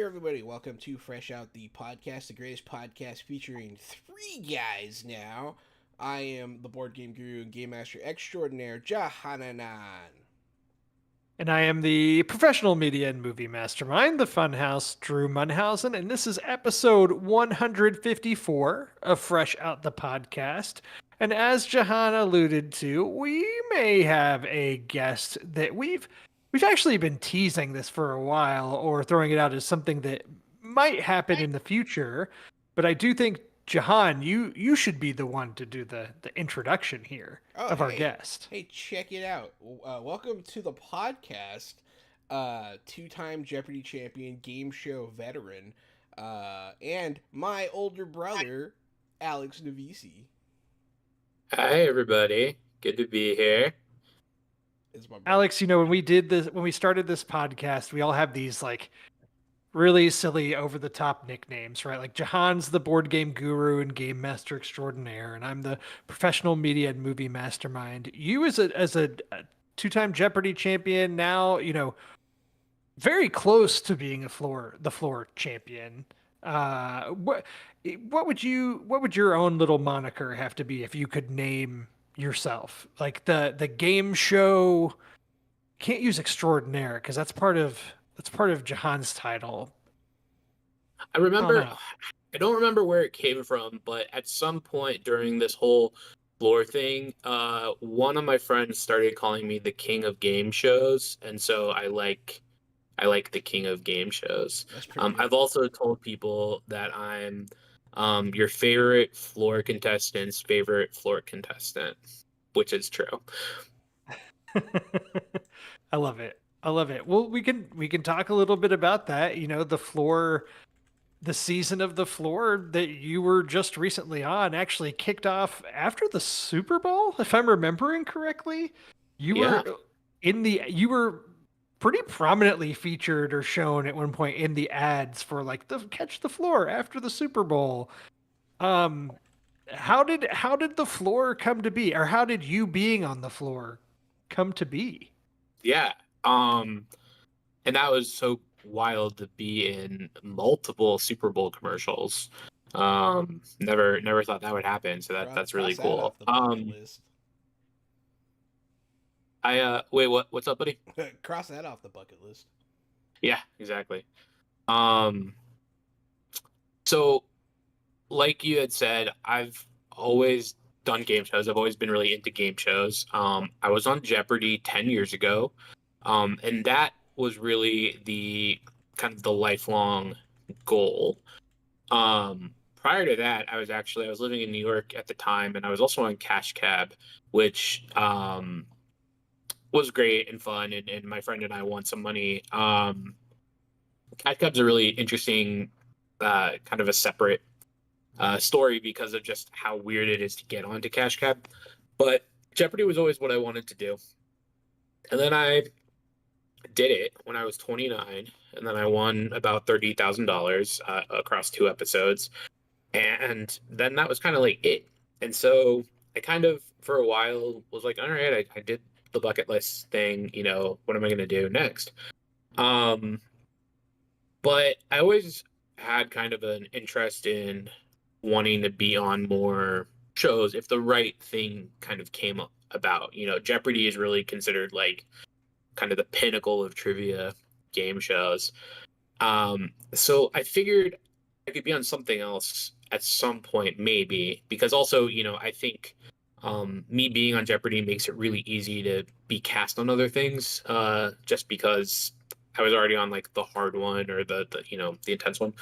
everybody. Welcome to Fresh Out the Podcast, the greatest podcast featuring three guys now. I am the board game guru and game master extraordinaire, Jahananan. And I am the professional media and movie mastermind, the Funhouse, Drew Munhausen, and this is episode 154 of Fresh Out the Podcast. And as Jahan alluded to, we may have a guest that we've actually been teasing this for a while or throwing it out as something that might happen in the future. But I do think Jahan, you should be the one to do the introduction here Oh, of our hey. guest. Hey, check it out. Welcome to the podcast. Two-time Jeopardy champion, game show veteran, and my older brother, Alex Navisi. Hi, everybody. Good to be here. Is my brother. Alex, when we started this podcast, we all have these like really silly over the top nicknames, right? Like Jahan's the board game guru and game master extraordinaire, and I'm the professional media and movie mastermind. You as a two-time Jeopardy champion, now, very close to being the floor champion. What would your own little moniker have to be if you could name yourself? Like the game show, can't use extraordinaire because that's part of Jahan's title. I don't remember where it came from, but at some point during this whole floor thing, one of my friends started calling me the king of game shows, and so I like the king of game shows. That's pretty good. I've also told people that I'm your favorite floor contestant's favorite floor contestant, which is true. I love it. I love it. Well, we can talk a little bit about that. The floor, the season of the floor that you were just recently on actually kicked off after the Super Bowl, if I'm remembering correctly. Yeah. You were pretty prominently featured or shown at one point in the ads for like the Catch the Floor after the Super Bowl. How did the floor come to be, or how did you being on the floor come to be? Yeah. And that was so wild to be in multiple Super Bowl commercials. Never thought that would happen. So that's really Cross that cool. off the bucket list. Wait, what's up, buddy? Cross that off the bucket list. Yeah, exactly. So like you had said, I've always done game shows. I've always been really into game shows. I was on Jeopardy 10 years ago. And that was really the kind of the lifelong goal. Prior to that, I was living in New York at the time, and I was also on Cash Cab, which was great and fun, and my friend and I won some money. Cash Cab's a really interesting kind of a separate story because of just how weird it is to get onto Cash Cab. But Jeopardy was always what I wanted to do. And then I did it when I was 29, and then I won about $30,000 across 2 episodes, and then that was kind of like it. And so I kind of for a while was like, all right, I did the bucket list thing, what am I going to do next? But I always had kind of an interest in wanting to be on more shows if the right thing kind of came about. Jeopardy is really considered like kind of the pinnacle of trivia game shows. So I figured I could be on something else at some point, maybe, because also, I think me being on Jeopardy makes it really easy to be cast on other things, just because I was already on like the hard one or the intense one.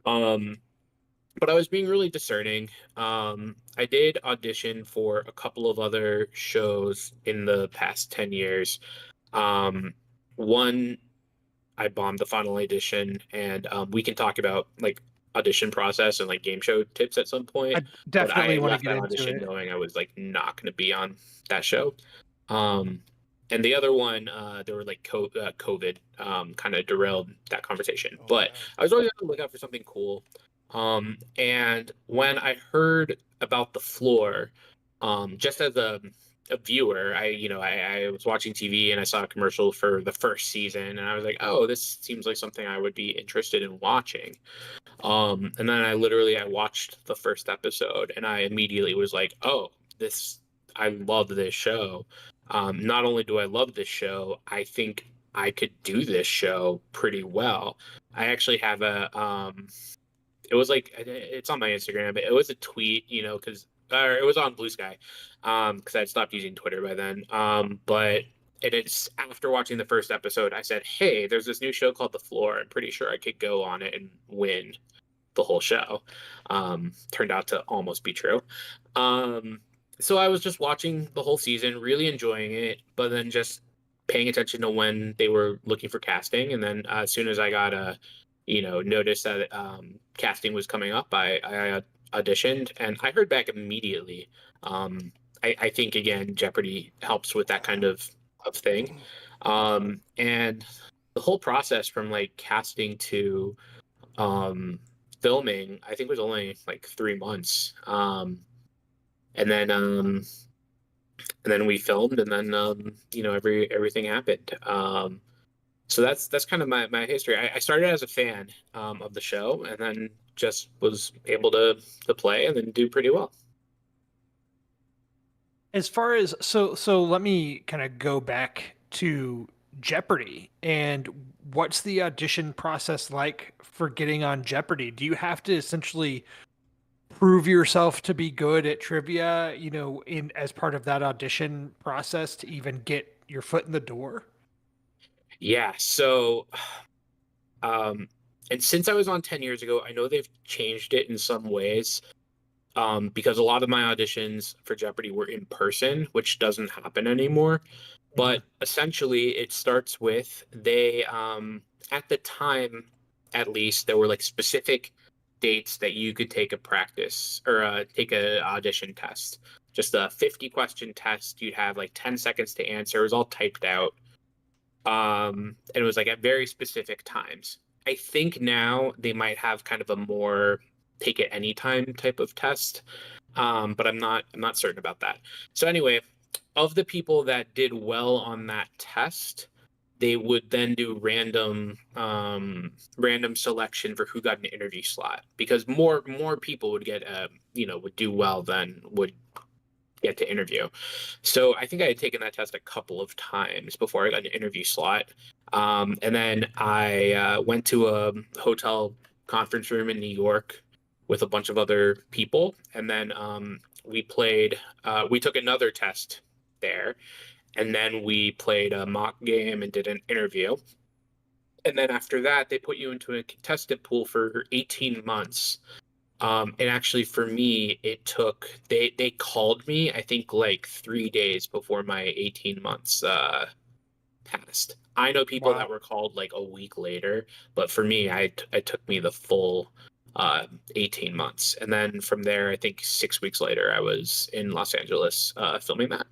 But I was being really discerning. I did audition for a couple of other shows in the past 10 years. One, I bombed the final audition, and we can talk about like audition process and like game show tips at some point. I definitely But I want left to get that into audition it. knowing I was like not going to be on that show. And the other one, there were like COVID kind of derailed that conversation. Oh, but wow. I was always on the lookout for something cool. And when I heard about the floor, just as a viewer. I was watching TV and I saw a commercial for the first season, and I was like, oh, this seems like something I would be interested in watching. And then I watched the first episode, and I immediately was like, oh, I love this show. Not only do I love this show, I think I could do this show pretty well. I actually have it was like, it's on my Instagram, but it was a tweet, or it was on Blue Sky, because I'd stopped using Twitter by then. But it's after watching the first episode, I said, hey, there's this new show called The Floor. I'm pretty sure I could go on it and win the whole show. Turned out to almost be true. So I was just watching the whole season, really enjoying it, but then just paying attention to when they were looking for casting. And then as soon as I got noticed that casting was coming up, I auditioned, and I heard back immediately. I think, again, Jeopardy helps with that kind of thing. And the whole process from like casting to filming, I think, was only like 3 months. And then we filmed, and then everything happened. So that's kind of my history. I started as a fan of the show, and then just was able to play and then do pretty well. As far as so let me kind of go back to Jeopardy, and what's the audition process like for getting on Jeopardy? Do you have to essentially prove yourself to be good at trivia, in as part of that audition process to even get your foot in the door? Yeah. So, and since I was on 10 years ago, I know they've changed it in some ways. Because a lot of my auditions for Jeopardy were in person, which doesn't happen anymore. But essentially, it starts with at the time, at least, there were like specific dates that you could take a practice or take a audition test. Just a 50-question test. You'd have like 10 seconds to answer. It was all typed out. And it was like at very specific times. I think now they might have kind of a more take it anytime type of test. But I'm not certain about that. So anyway, of the people that did well on that test, they would then do random selection for who got an interview slot, because more people would get would do well than would get to interview. So I think I had taken that test a couple of times before I got an interview slot. And then I went to a hotel conference room in New York with a bunch of other people. And then we took another test there. And then we played a mock game and did an interview. And then after that, they put you into a contestant pool for 18 months. And actually, for me, they called me, I think, like 3 days before my 18 months passed. I know people that were called like a week later, but for me, it took me the full 18 months. And then from there, I think 6 weeks later, I was in Los Angeles filming that.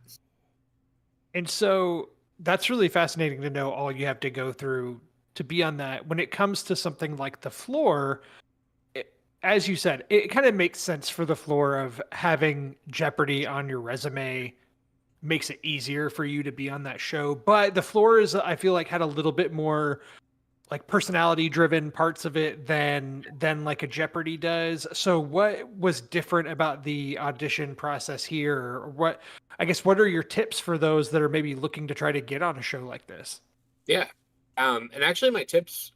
And so that's really fascinating to know all you have to go through to be on that. When it comes to something like The Floor, as you said, it kind of makes sense for The Floor of having Jeopardy on your resume makes it easier for you to be on that show. But The Floor is, I feel like, had a little bit more like personality driven parts of it than like a Jeopardy does. So what was different about the audition process here? Or what are your tips for those that are maybe looking to try to get on a show like this? Yeah. And actually my tips,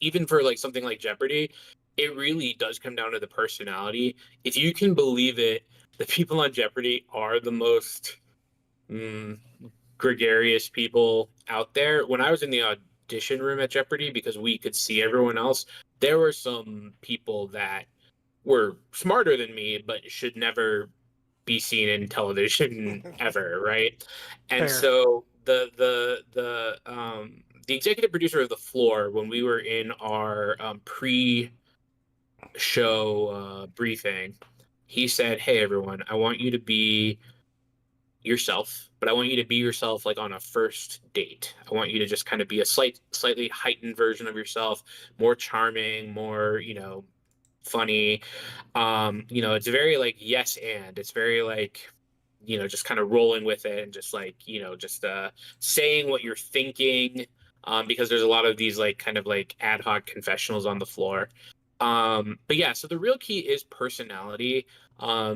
even for like something like Jeopardy, it really does come down to the personality. If you can believe it, the people on Jeopardy are the most gregarious people out there. When I was in the audition room at Jeopardy, because we could see everyone else, there were some people that were smarter than me, but should never be seen in television ever, right? And Fair. so the executive producer of The Floor, when we were in our pre-show briefing, he said, "Hey everyone, I want you to be yourself, but I want you to be yourself like on a first date. I want you to just kind of be a slightly heightened version of yourself, more charming, more, funny. It's very like yes and it's very like just kind of rolling with it and just like, just saying what you're thinking, because there's a lot of these like kind of like ad hoc confessionals on the floor. But yeah, so the real key is personality.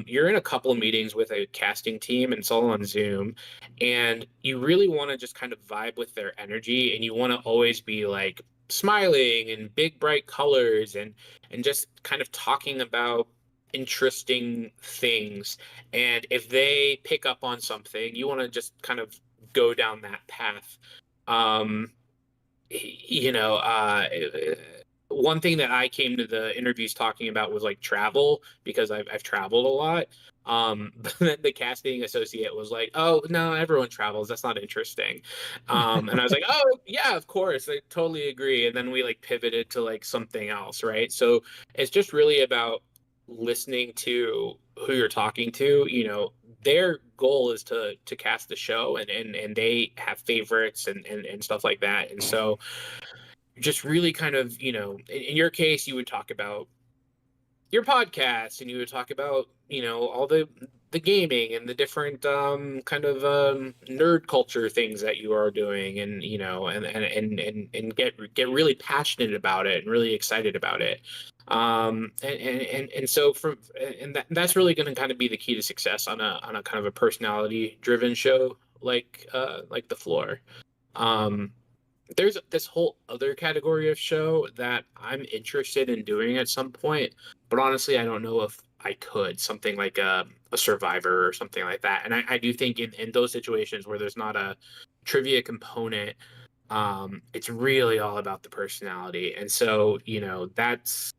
You're in a couple of meetings with a casting team and it's all on Zoom, and you really want to just kind of vibe with their energy, and you want to always be like smiling and big bright colors and just kind of talking about interesting things. And if they pick up on something, you want to just kind of go down that path. Um, you know, one thing that I came to the interviews talking about was like travel, because I've traveled a lot. But then the casting associate was like, "Oh no, everyone travels. That's not interesting." And I was like, "Oh yeah, of course, I totally agree." And then we like pivoted to like something else, right? So it's just really about listening to who you're talking to. Their goal is to cast the show, and they have favorites and stuff like that. And so just really kind of, in your case, you would talk about your podcast, and you would talk about, all the gaming and the different kind of nerd culture things that you are doing, and and get really passionate about it and really excited about it. And so that's really going to kind of be the key to success on a kind of a personality driven show like The Floor. There's this whole other category of show that I'm interested in doing at some point, but honestly, I don't know if I could. Something like a Survivor or something like that. And I do think in those situations where there's not a trivia component, it's really all about the personality. And so, that's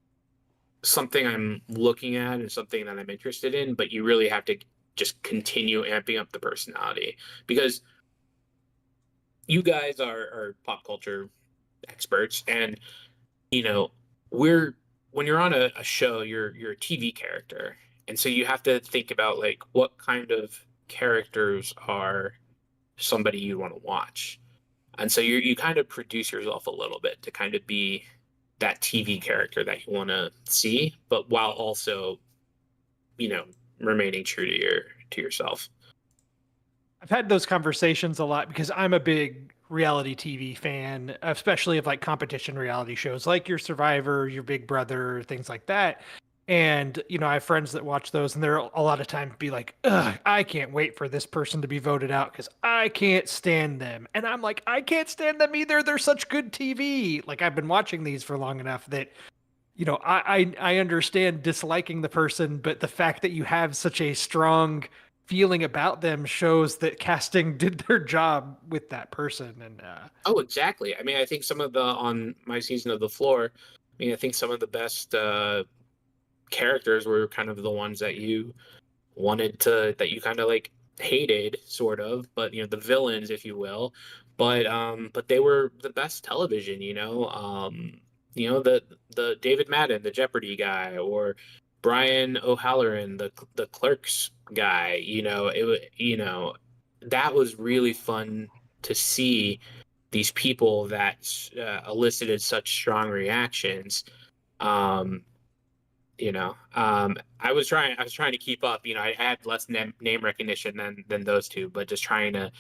something I'm looking at and something that I'm interested in, but you really have to just continue amping up the personality, because you guys are pop culture experts, and we're when you're on a show, you're a TV character, and so you have to think about like what kind of characters are somebody you want to watch, and so you kind of produce yourself a little bit to kind of be that TV character that you want to see, but while also remaining true to yourself. I've had those conversations a lot because I'm a big reality TV fan, especially of like competition reality shows like your Survivor, your Big Brother, things like that. And, I have friends that watch those, and they're a lot of time be like, ugh, I can't wait for this person to be voted out because I can't stand them. And I'm like, I can't stand them either. They're such good TV. Like, I've been watching these for long enough that, I understand disliking the person, but the fact that you have such a strong feeling about them shows that casting did their job with that person. And Oh, exactly. I mean, I think some of on my season of The Floor, I think some of the best characters were kind of the ones that you that you kind of like hated, sort of, but the villains, if you will. But they were the best television. The David Madden, the Jeopardy guy, or Brian O'Halloran, the Clerks guy. That was really fun to see these people that elicited such strong reactions. Um, I was trying to keep up. I had less name recognition than those two, but just trying to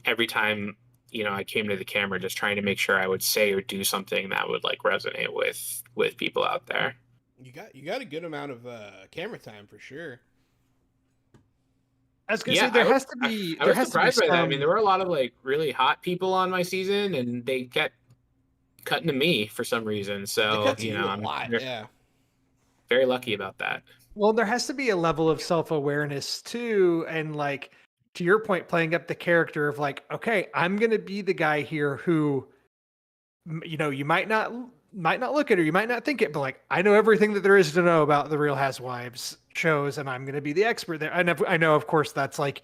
every time I came to the camera, just trying to make sure I would say or do something that would like resonate with people out there. You got a good amount of camera time for sure. I was gonna say there has to be. I was surprised by that. I mean, there were a lot of like really hot people on my season, and they kept cutting to me for some reason. So I'm very lucky about that. Well, there has to be a level of self-awareness too, and like to your point, playing up the character of like, okay, I'm gonna be the guy here who, you might not look at it, or you might not think it, but like I know everything that there is to know about the Real Housewives shows, and I'm gonna be the expert there. I know, of course, that's like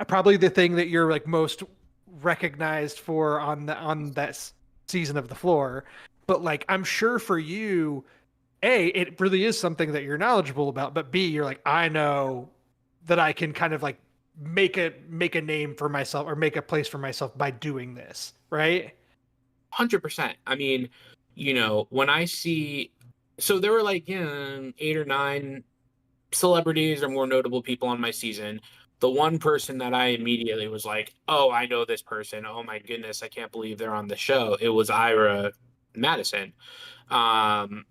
probably the thing that you're like most recognized for on that season of The Floor, but like I'm sure for you, it really is something that you're knowledgeable about, but B, you're like, I know that I can kind of like make a name for myself or make a place for myself by doing this, right? 100%. I mean, when I see, so there were like 8 or 9 celebrities or more notable people on my season. the one person that I immediately was like, oh, I know this person. Oh my goodness, I can't believe they're on the show. It was Ira Madison. Um,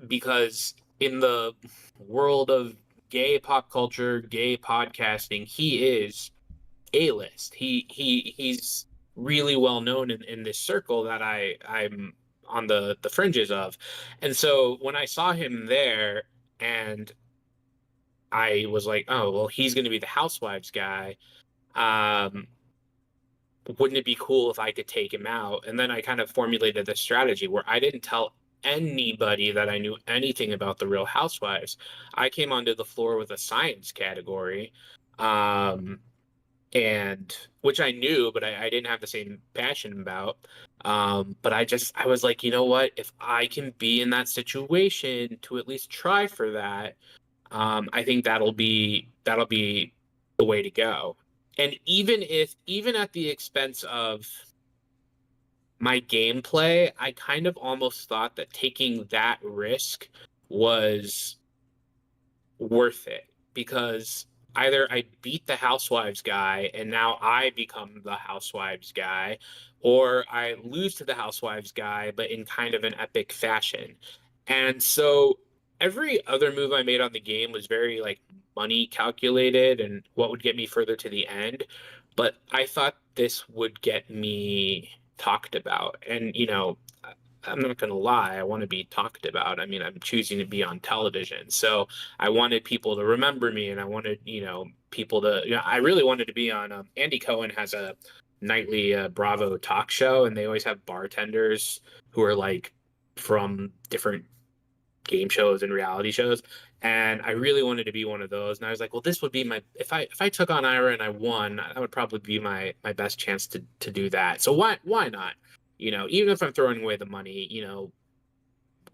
because in the world of gay pop culture, gay podcasting, he is A-list. He's really well known in this circle that I'm on the fringes of. And so when I saw him there and I was like, oh, well, he's going to be the Housewives guy. Um, wouldn't it be cool if I could take him out? And then I kind of formulated this strategy where I didn't tell anybody that I knew anything about the Real Housewives. I came onto the floor with a science category, um, and which I knew, but I didn't have the same passion about. But I was like, you know what? If I can be in that situation to at least try for that, I think that'll be the way to go. And even at the expense of my gameplay, I kind of almost thought that taking that risk was worth it because either I beat the Housewives guy and now I become the Housewives guy, or I lose to the Housewives guy, but in kind of an epic fashion. And so every other move I made on the game was very like money calculated and what would get me further to the end. But I thought this would get me talked about. And, I'm not going to lie, I want to be talked about. I mean, I'm choosing to be on television. So I wanted people to remember me and I wanted, people to, I really wanted to be on, Andy Cohen has a nightly Bravo talk show and they always have bartenders who are like from different game shows and reality shows. And I really wanted to be one of those. And I was like, well, this would be my, if I took on Ira and I won, that would probably be my best chance to do that. So why not? Even if I'm throwing away the money,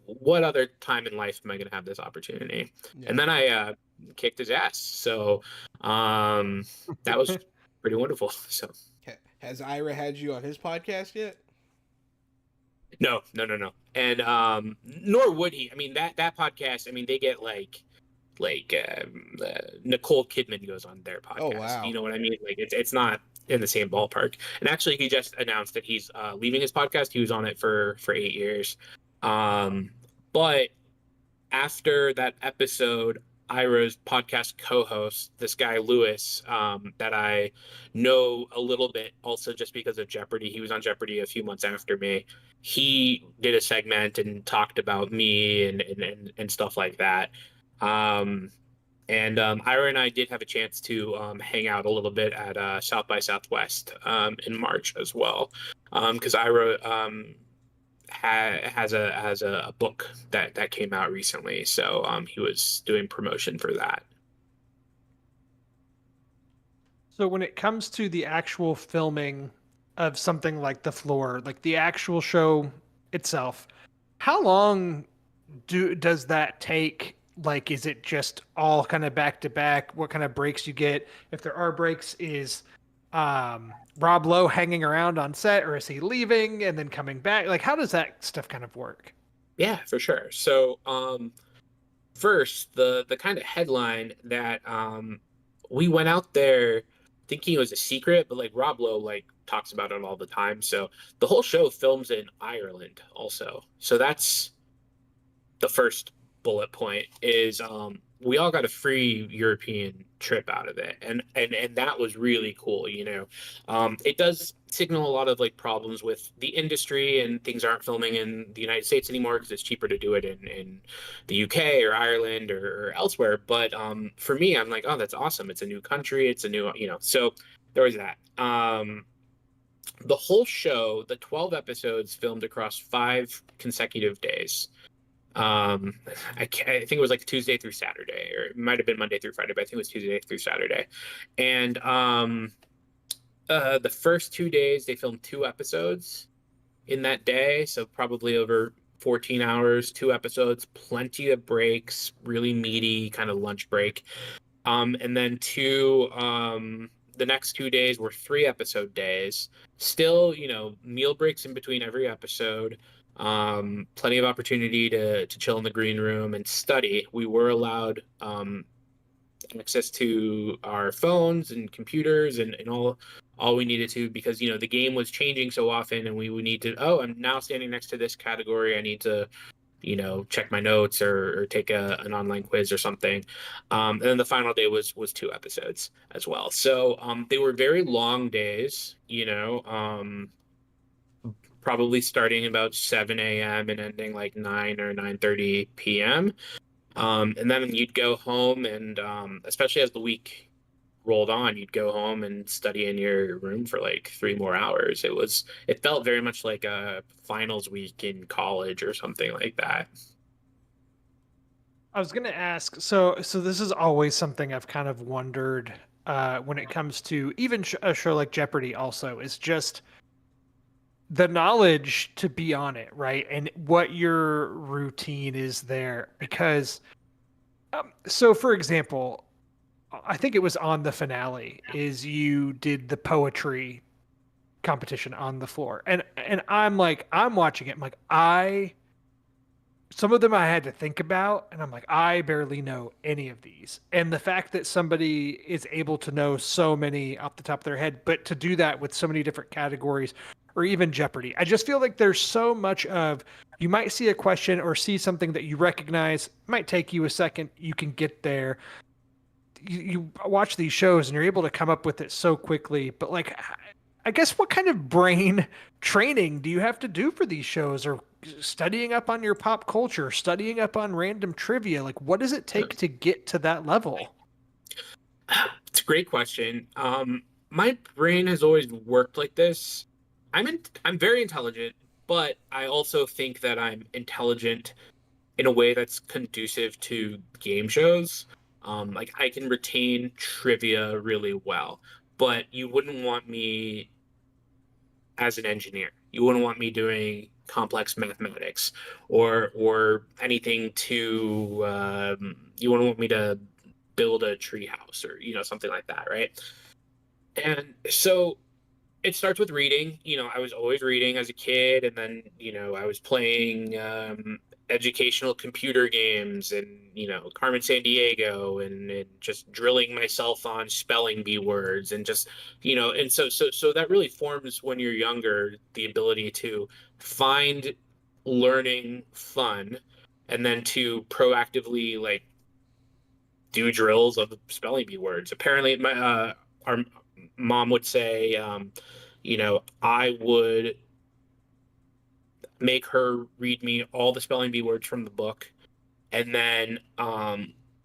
what other time in life am I going to have this opportunity? Yeah. And then I kicked his ass. So that was pretty wonderful. So Has Ira had you on his podcast yet? no. And nor would he. I mean, that podcast, I mean, they get like Nicole Kidman goes on their podcast. Oh, wow. You know what I mean? Like it's not in the same ballpark. And actually, he just announced that he's leaving his podcast. He was on it for 8 years. But after that episode, Ira's podcast co-host, this guy Lewis, that I know a little bit, also just because of Jeopardy. He was on Jeopardy a few months after me. He did a segment and talked about me and stuff like that. Ira and I did have a chance to hang out a little bit at South by Southwest in March as well, because Ira has a book that came out recently, so he was doing promotion for that. So when it comes to the actual filming of something like The Floor, like the actual show itself, how long does that take? Like, is it just all kind of back to back? What kind of breaks you get? If there are breaks, is Rob Lowe hanging around on set, or is he leaving and then coming back? Like, how does that stuff kind of work? Yeah, for sure. So first, the kind of headline that we went out there thinking it was a secret, but like Rob Lowe like talks about it all the time. So the whole show films in Ireland also. So that's the first bullet point is we all got a free European trip out of it, and that was really cool. It does signal a lot of like problems with the industry, and things aren't filming in the United States anymore because it's cheaper to do it in the UK or Ireland or elsewhere. But for me, I'm like, oh, that's awesome. It's a new country. It's a new, so there was that. The whole show, the 12 episodes filmed across 5 consecutive days. I think it was like Tuesday through Saturday, or it might have been Monday through Friday, but I think it was Tuesday through Saturday. And the first 2 days they filmed 2 episodes in that day, so probably over 14 hours, 2 episodes, plenty of breaks, really meaty kind of lunch break. And then the next 2 days were 3-episode days. Still, meal breaks in between every episode. Plenty of opportunity to chill in the green room and study. We were allowed access to our phones and computers and all we needed to, because the game was changing so often, and we would need to, oh, I'm now standing next to this category, I need to check my notes or take an online quiz or something. And then the final day was 2 episodes as well. So they were very long days, probably starting about 7 a.m. and ending like 9 or 9:30 p.m. And then you'd go home, and especially as the week rolled on, you'd go home and study in your room for like 3 more hours. It felt very much like a finals week in college or something like that. I was going to ask, so this is always something I've kind of wondered when it comes to even a show like Jeopardy also, is just the knowledge to be on it, right? And what your routine is there. Because, so for example, I think it was on the finale, is you did the poetry competition on the floor. And I'm like, I'm watching it, I'm like, some of them I had to think about, and I'm like, I barely know any of these. And the fact that somebody is able to know so many off the top of their head, but to do that with so many different categories, or even Jeopardy, I just feel like there's so much of, you might see a question or see something that you recognize, might take you a second, you can get there. You watch these shows and you're able to come up with it so quickly, but like, I guess what kind of brain training do you have to do for these shows, or studying up on your pop culture, studying up on random trivia? Like, what does it take to get to that level? It's a great question. My brain has always worked like this. I'm very intelligent, but I also think that I'm intelligent in a way that's conducive to game shows. Like I can retain trivia really well, but you wouldn't want me as an engineer. You wouldn't want me doing complex mathematics or anything to you wouldn't want me to build a tree house or something like that, right? And so it starts with reading. I was always reading as a kid, and then I was playing educational computer games, and Carmen San Diego, and just drilling myself on spelling bee words, and just and so that really forms, when you're younger, the ability to find learning fun, and then to proactively like do drills of spelling bee words. Apparently, our mom would say, I would make her read me all the spelling bee words from the book, and then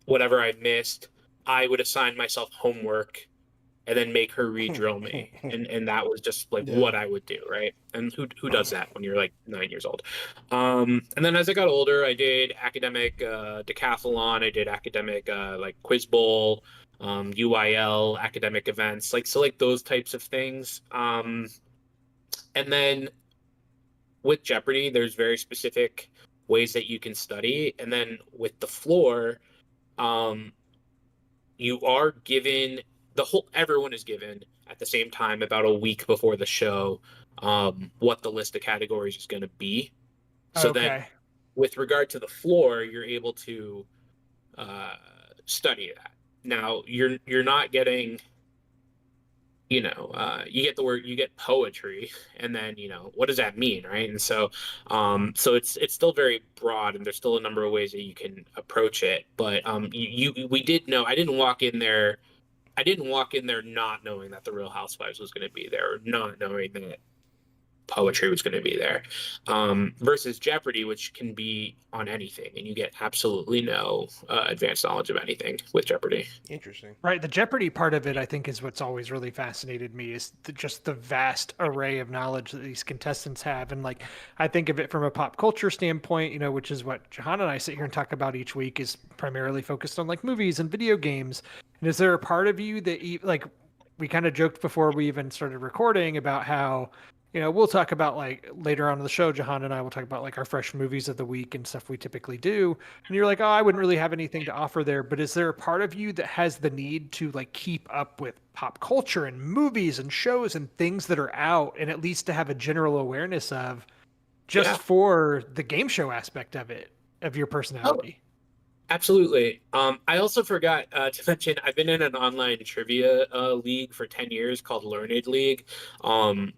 whatever I missed, I would assign myself homework and then make her re-drill me. And that was just like what I would do, right? And who does that when you're like 9 years old? And then as I got older, I did academic decathlon, I did academic like quiz bowl, UIL, academic events, like those types of things. And then with Jeopardy, there's very specific ways that you can study. And then with the floor, you are given everyone is given at the same time, about a week before the show, what the list of categories is going to be. So then with regard to the floor, you're able to study that. Now you're not getting, you get the word, you get poetry, and then what does that mean, right? And so it's still very broad, and there's still a number of ways that you can approach it. But we did know, I didn't walk in there not knowing that the Real Housewives was going to be there, or not knowing that poetry was going to be there, versus Jeopardy, which can be on anything, and you get absolutely no advanced knowledge of anything with Jeopardy. Interesting. Right. The Jeopardy part of it, I think, is what's always really fascinated me, is just the vast array of knowledge that these contestants have. And like, I think of it from a pop culture standpoint, which is what Jahan and I sit here and talk about each week, is primarily focused on like movies and video games. And is there a part of you that, like, we kind of joked before we even started recording about how, we'll talk about, like, later on in the show, Jahan and I will talk about like our fresh movies of the week and stuff we typically do. And you're like, oh, I wouldn't really have anything to offer there. But is there a part of you that has the need to like keep up with pop culture and movies and shows and things that are out, and at least to have a general awareness of, just for the game show aspect of it, of your personality? Absolutely. I also forgot to mention I've been in an online trivia league for 10 years called Learned League,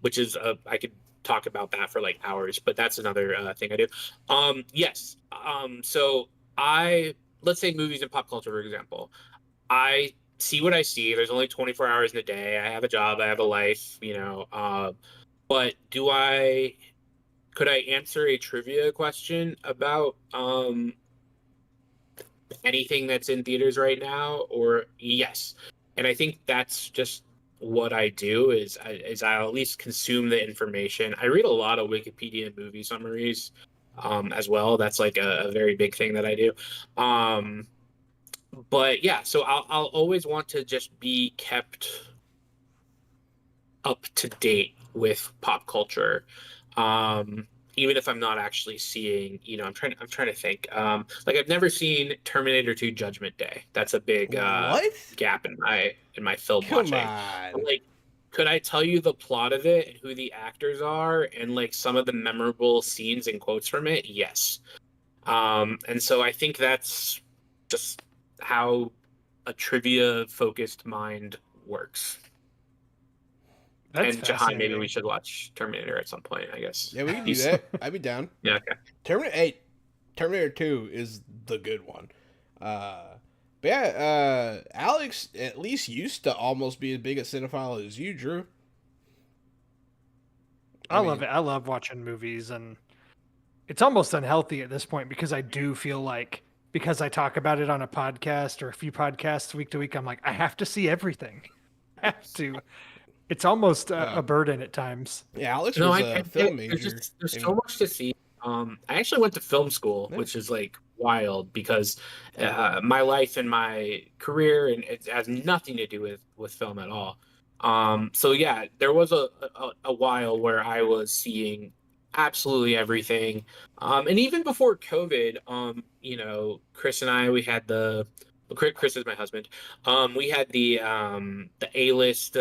which is I could talk about that for like hours, but that's another thing I do. Yes. So I let's say movies and pop culture, for example. I see what I see. There's only 24 hours in a day. I have a job, I have a life, but could I answer a trivia question about anything that's in theaters right now? Or yes. And I think that's just what I do is I'll at least consume the information. I read a lot of Wikipedia movie summaries as well. That's like a very big thing that I do. Um, but yeah, so I'll always want to just be kept up to date with pop culture. Um, Even if I'm not actually seeing, I'm trying to think. Like I've never seen Terminator 2 Judgment Day. That's a big What? gap in my film Come watching. But, on. like, could I tell you the plot of it and who the actors are and like some of the memorable scenes and quotes from it? Yes. And so I think that's just how a trivia focused mind works. That's And Jahan, maybe fascinating. we should watch Terminator at some point, I guess. Yeah, we can do He's that. I'd be down. yeah, okay. Terminator 2 is the good one. But yeah, Alex at least used to almost be as big a cinephile as you, Drew. I love it. I love watching movies, and it's almost unhealthy at this point because I do feel like because I talk about it on a podcast or a few podcasts week to week, I'm like, I have to see everything. I have to. It's almost a burden at times. Yeah, Alex No, was I a get it. film major. There's so much to see. I actually went to film school, Yeah. which is like wild because my life and my career and it has nothing to do with film at all. So yeah, there was a while where I was seeing absolutely everything. And even before COVID, Chris and I we had Chris is my husband. We had the A-list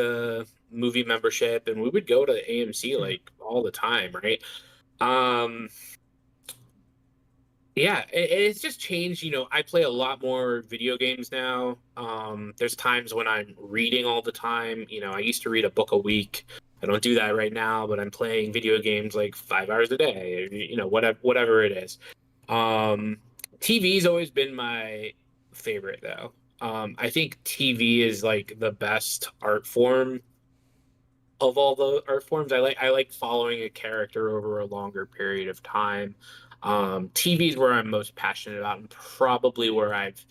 movie membership, and we would go to the AMC like all the time, right? Um, yeah, it's just changed. I play a lot more video games now. There's times when I'm reading all the time. I used to read a book a week. I don't do that right now, but I'm playing video games like 5 hours a day. Whatever it is. TV's always been my favorite though. I think TV is like the best art form of all the art forms. I like following a character over a longer period of time. TV is where I'm most passionate about and probably where I've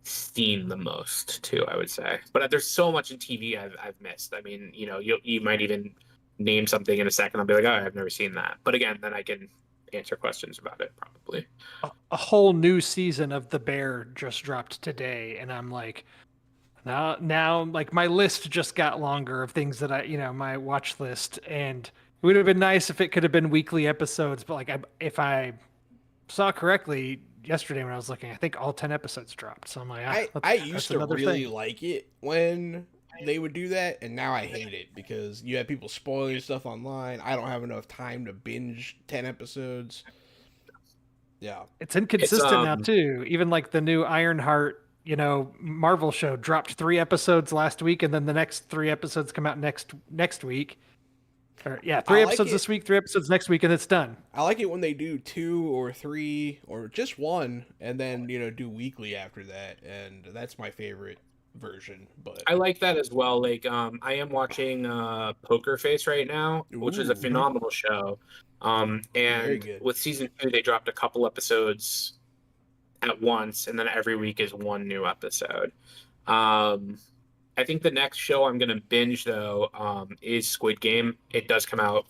seen the most too, I would say. But there's so much in TV I've missed. I mean, you might even name something in a second. I'll be like, oh, I've never seen that. But again, then I can answer questions about it probably. A whole new season of The Bear just dropped today, and I'm like, now, like my list just got longer of things that my watch list, and it would have been nice if it could have been weekly episodes, but like if I saw correctly yesterday when I was looking, I think all 10 episodes dropped. So I'm like, I that's used to another really thing. like it when they would do that, and now I hate it because you have people spoiling stuff online. I don't have enough time to binge 10 episodes. Yeah. It's It's inconsistent now too. Even like the new Ironheart, Marvel show dropped 3 episodes last week, and then the next 3 episodes come out next week. Or yeah, I three like episodes it. this week, 3 episodes next week, and it's done. I like it when they do 2 or 3 or just one and then, do weekly after that. And that's my favorite version. But, I like that as well. Like, I am watching Poker Face right now, which is a ooh, phenomenal show. very And good. with season 2, they dropped a couple episodes at once, and then every week is one new episode. Um, I think the next show I'm gonna binge though is Squid Game. It does come out.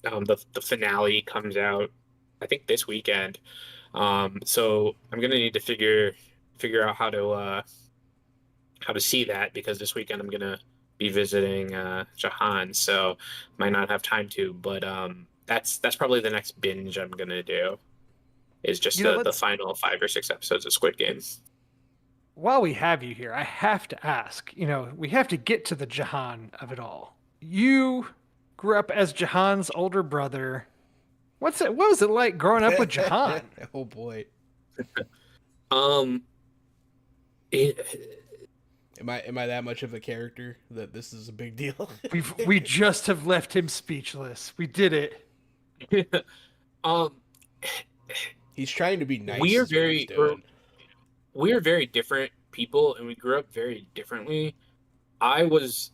The finale comes out, I think this weekend. So I'm gonna need to figure out how to see that because this weekend I'm gonna be visiting Jahan, so might not have time to. But that's probably the next binge I'm gonna do is just the Let's final 5 or 6 episodes of Squid Game. while we have you here, I have to ask, we have to get to the Jahan of it all. You grew up as Jahan's older brother. What was it like growing up with Jahan? Oh boy. Um, it, Am I that much of a character that this is a big deal? We just have left him speechless. We did it. um, He's trying to be nice, we are is what he's very doing. we are very different people, and we grew up very differently. I was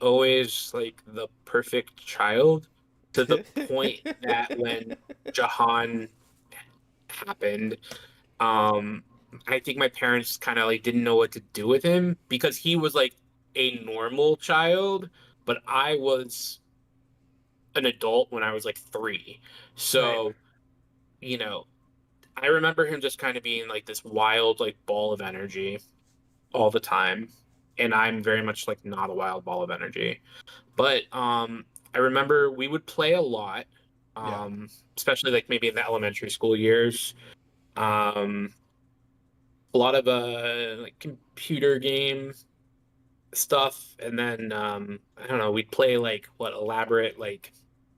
always like the perfect child to the point that when Jahan happened, um, I think my parents kind of like didn't know what to do with him because he was like a normal child, but I was an adult when I was like 3. Right. So, you know, I remember him just kind of being like this wild like ball of energy all the time. And I'm very much like not a wild ball of energy. But I remember we would play a lot, Yeah. especially like maybe in the elementary school years. Um, a lot of like computer game stuff, and then I don't know, we'd play like what elaborate like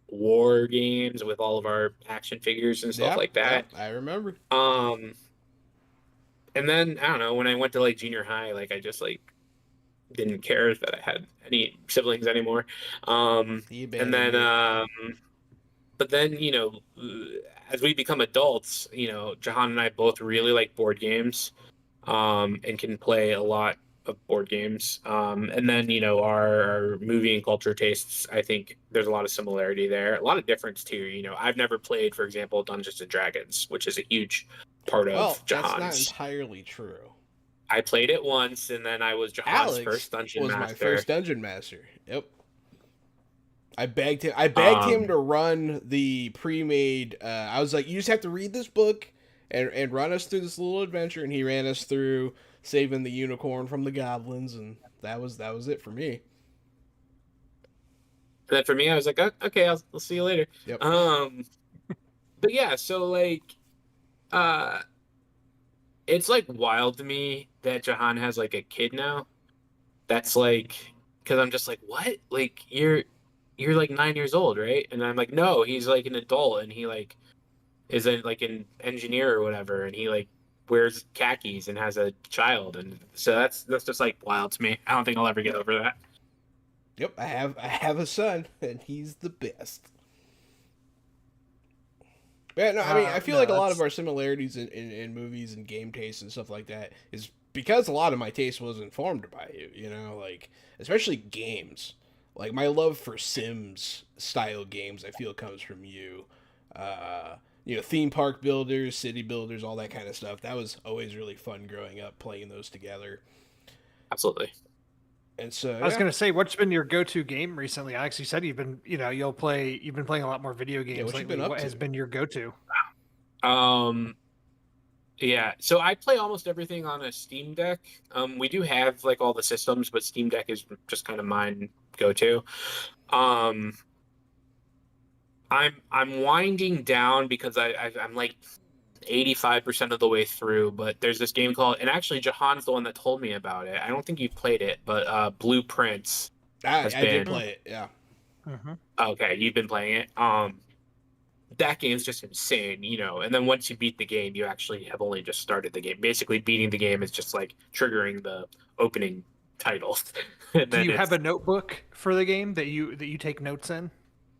war games with all of our action figures and stuff Yeah, like yeah, that. I remember. Um, and then I don't know, when I went to like junior high, like I just like didn't care that I had any siblings anymore. He And abandoned then it. but then, as we become adults, Jahan and I both really like board games, and can play a lot of board games. And then, our movie and culture tastes, I think there's a lot of similarity there, a lot of difference too. I've never played, for example, Dungeons and Dragons, which is a huge part Well, of that's not Jahan's. entirely true. I played it once, and then I was Jahan's Alex first dungeon was my master. first dungeon master. Yep. I begged him Um, to run the pre-made. I was like, you just have to read this book and run us through this little adventure, and he ran us through saving the unicorn from the goblins, and that was it for me. and then for me, I was like, "Oh, okay, I'll see you later." Yep. Um, but yeah, so like, uh, it's like wild to me that Jahan has like a kid now. That's like, because I'm just like, what? Like you're like 9 years old, right? And I'm like, no, he's like an adult, and he like is like an engineer or whatever, and he like wears khakis and has a child, and so that's just like wild to me. I don't think I'll ever get over that. Yep. I have a son, and he's the best. Yeah, no, I mean, I feel No, like a lot of that's our similarities in movies and game tastes and stuff like that is because a lot of my taste was informed by you, like, especially games. Like, my love for Sims style games, I feel, comes from you. Uh, theme park builders, city builders, all that kind of stuff. That was always really fun growing up playing those together. Absolutely. And so, I was yeah. gonna say, what's been your go-to game recently, Alex? You said you've been playing a lot more video Yeah, games what you been lately. up What has to? been your go-to? Um, yeah, so I play almost everything on a Steam Deck. We do have like all the systems, but Steam Deck is just kind of mine go-to. Um, I'm winding down because I'm like 85% of the way through, but there's this game called, and actually Jahan's the one that told me about it. I don't think you've played it, but Blueprints I, has I did been play it, yeah. Mm-hmm. okay. You've been playing it. That game's just insane, and then once you beat the game, you actually have only just started the game. Basically, beating the game is just like triggering the opening title, and Do then you have it's a notebook for the game that you take notes in?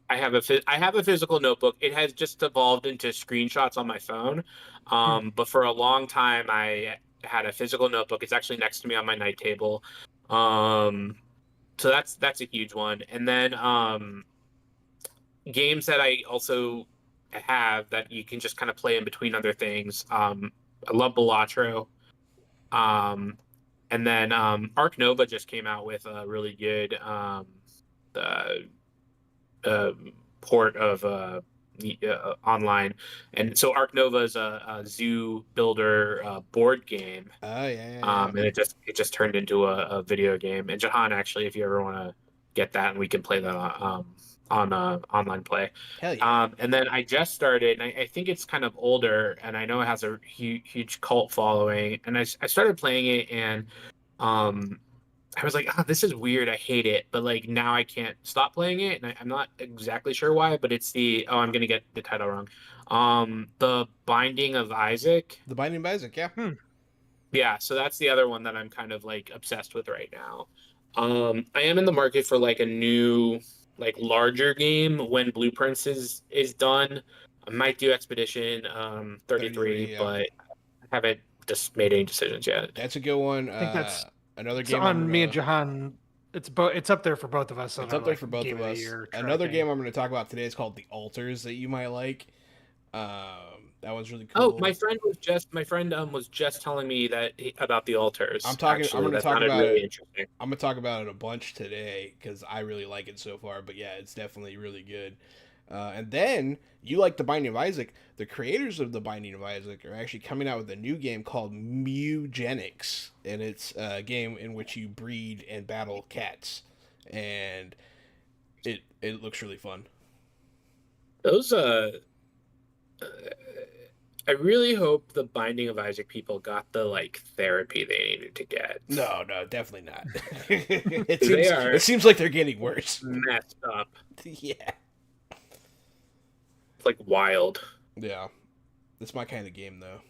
I have a physical notebook. It has just evolved into screenshots on my phone. Hmm. But for a long time, I had a physical notebook. It's actually next to me on my night table. Um, so that's a huge one. And then games that I also have that you can just kind of play in between other things. I love Balatro. Um, and then Arc Nova just came out with a really good uh, uh, port of online, and so Arc Nova is a zoo builder board game, Oh, yeah, yeah, yeah. and it just turned into a video game. And Jahan, actually, if you ever want to get that, and we can play that on online play. Hell yeah. And then I just started, and I think it's kind of older, and I know it has a huge cult following, and I started playing it, and um, I was like, oh, this is weird. I hate it. But like now I can't stop playing it. And I'm not exactly sure why, but it's I'm gonna get the title wrong. The Binding of Isaac. The Binding of Isaac, yeah. Hmm. Yeah, so that's the other one that I'm kind of like obsessed with right now. I am in the market for like a new, like larger game when Blueprints is done. I might do Expedition 33, 33, yeah. but I haven't just made any decisions yet. That's a good one. I think Another it's game I'm on me and gonna. Jahan. It's up there for both of us on It's our up there like for both game of of the us. year Another game tracking. I'm gonna talk about today is called The Altars that you might like. That one's really Oh, cool. my friend was just telling me about the altars. I'm talking. I'm Actually, gonna that talk sounded about really it. interesting. I'm gonna talk about it a bunch today because I really like it so far. But yeah, it's definitely really good. And then you like the Binding of Isaac. The creators of the Binding of Isaac are actually coming out with a new game called Mewgenics, and it's a game in which you breed and battle cats, and it looks really fun. Those I really hope the Binding of Isaac people got the like therapy they needed to get. No, no, definitely not. They are it seems like they're getting worse. messed up. Yeah, It's like wild. yeah, that's my kind of game though.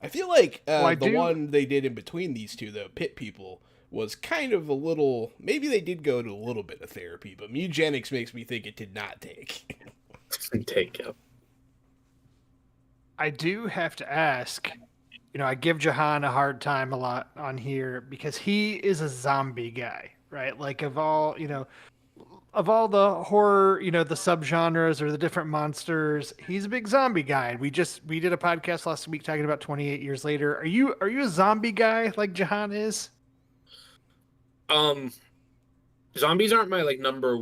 I feel like Well, I the do. one they did in between these two, the Pit People, was kind of a little. Maybe they did go to a little bit of therapy, but Mewgenics makes me think it did not take. Take it. I do have to ask. I give Jahan a hard time a lot on here because he is a zombie guy, right? Like of all the horror, the subgenres or the different monsters, he's a big zombie guy. And we did a podcast last week talking about 28 years later. Are you a zombie guy like Jahan is? Um, zombies aren't my like number.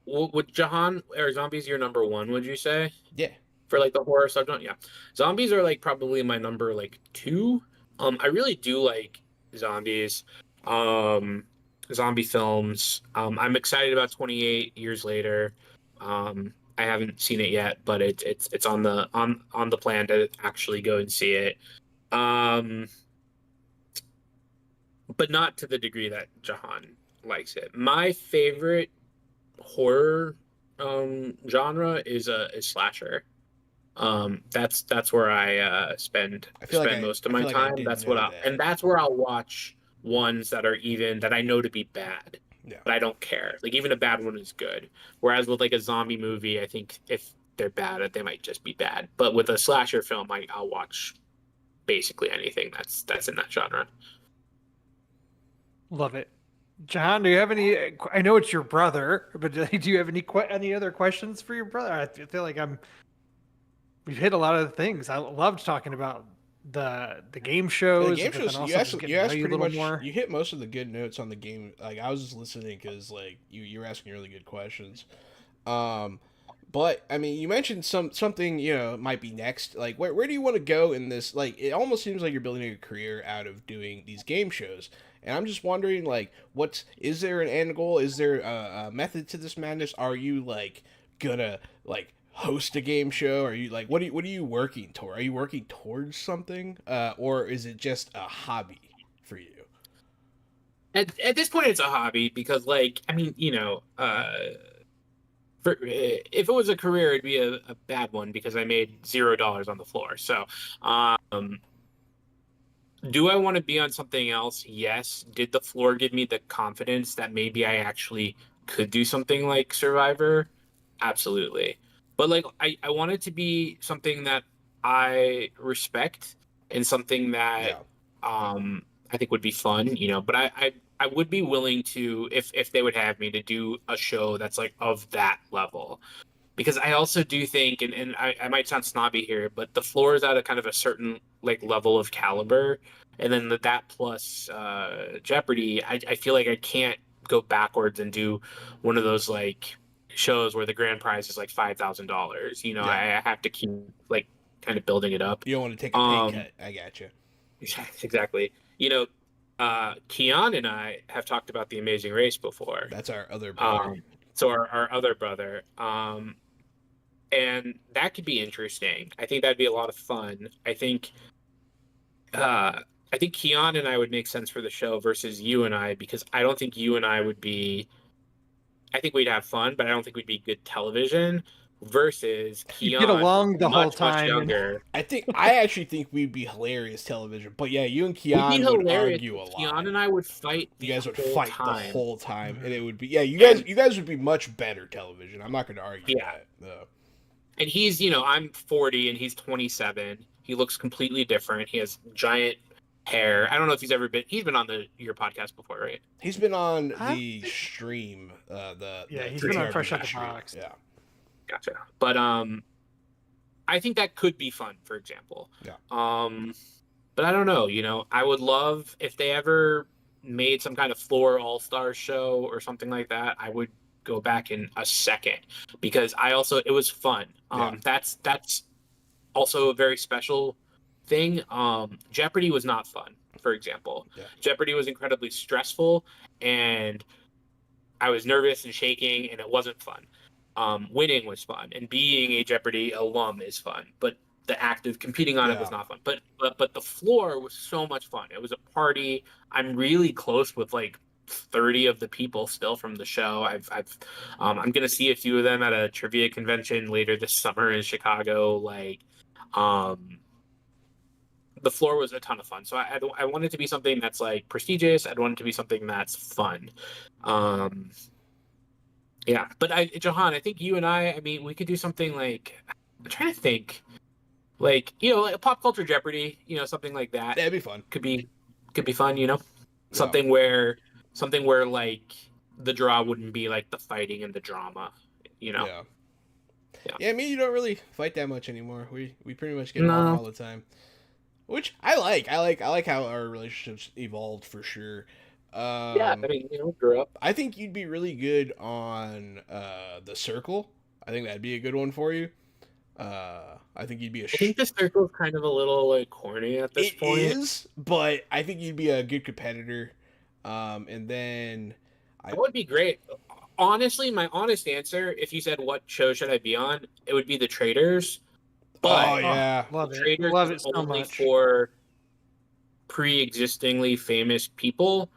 Would Jahan or zombies your number one? Would you say Yeah, for like the horror subgenre? Yeah, zombies are like probably my number like two. I really do like zombies. Um, zombie films. I'm excited about 28 years later. I haven't seen it yet, but it's on the plan to actually go and see it. Um, but not to the degree that Jahan likes it. My favorite horror genre is slasher. That's where I spend most of I my feel like I time. did know And that. that's where I'll watch ones that I know to be bad, Yeah. but I don't care. Like even a bad one is good. Whereas with like a zombie movie, I think if they're bad, they might just be bad. But with a slasher film, I'll watch basically anything that's in that genre. Love it. Jahan, do you have any? I know it's your brother, but do you have any other questions for your brother? I feel like we've hit a lot of the things. I loved talking about the game The shows, game but then shows also just you getting to know asked you a pretty little much more. you hit most of the good notes on the game. Like I was just listening because like you were asking really good questions. Um, but I mean, you mentioned something might be next. Like where do you want to go in this? Like it almost seems like you're building a career out of doing these game shows. And I'm just wondering, like, is there an end goal? Is there a method to this madness? Are you like gonna like host a game show? Are you like what are you working toward? Are you working towards something, or is it just a hobby for you? At this point, it's a hobby because, like, I mean, if it was a career, it'd be a bad one because I made $0 on the floor. So, um, do I want to be on something else? Yes. Did the floor give me the confidence that maybe I actually could do something like Survivor? Absolutely. But like I want it to be something that I respect and something that Yeah, I think would be fun, but I would be willing to if they would have me to do a show that's like of that level because I also do think, and I might sound snobby here, but the floor is at a kind of a certain like level of caliber, and then that plus Jeopardy, I feel like I can't go backwards and do one of those like shows where the grand prize is like $5,000. yeah. I have to keep like kind of building it up. You don't want to take a pay Um, cut. I got you. exactly. Keon and I have talked about The Amazing Race before. That's our other brother. So our other brother. And that could be interesting. I think that'd be a lot of fun. I think Keon and I would make sense for the show versus you and I because I don't think you and I would be. I think we'd have fun, but I don't think we'd be good television. versus You Keon, get along the whole much time. younger. I actually think we'd be hilarious television. But yeah, you and We'd be Keon would hilarious. argue a lot. Keon and I would fight You the guys would whole fight the time. whole time, and it would be And- you guys would be much better television. I'm not going to argue Yeah. that. No. And he's, I'm 40 and he's 27. He looks completely different. He has giant hair. I don't know if he's been on your podcast before, right? He's been on the stream. He's been on Fresh Out the stream. Box. Yeah. Gotcha. But I think that could be fun, for example. Yeah. But I don't know, I would love if they ever made some kind of floor all-star show or something like that. I would go back in a second because it was fun. Yeah. That's also a very special thing. Jeopardy was not fun, for example. Yeah. Jeopardy was incredibly stressful and I was nervous and shaking and it wasn't fun. Winning was fun and being a Jeopardy alum is fun, but the act of competing on it was not fun. But the floor was so much fun. It was a party. I'm really close with like 30 of the people still from the show. I'm gonna see a few of them at a trivia convention later this summer in Chicago. The floor was a ton of fun. So I want it to be something that's like prestigious. I'd want it to be something that's fun. Yeah, but Jahan, I think you and I mean, we could do something like, I'm trying to think, like, like a pop culture Jeopardy, something like that. That'd be fun. Could be fun, something where like the draw wouldn't be like the fighting and the drama, Yeah. I mean, you don't really fight that much anymore. We pretty much get along all the time, which I like. I like how our relationships evolved for sure. I mean, grew up. I think you'd be really good on The Circle. I think that'd be a good one for you. I think you'd be I think The Circle's kind of a little like corny at this point. It is, but I think you'd be a good competitor. And then that would be great. Honestly, my honest answer, if you said what show should I be on, it would be The Traitors. But love it. Traitors Love it is so only much. for pre-existingly famous people,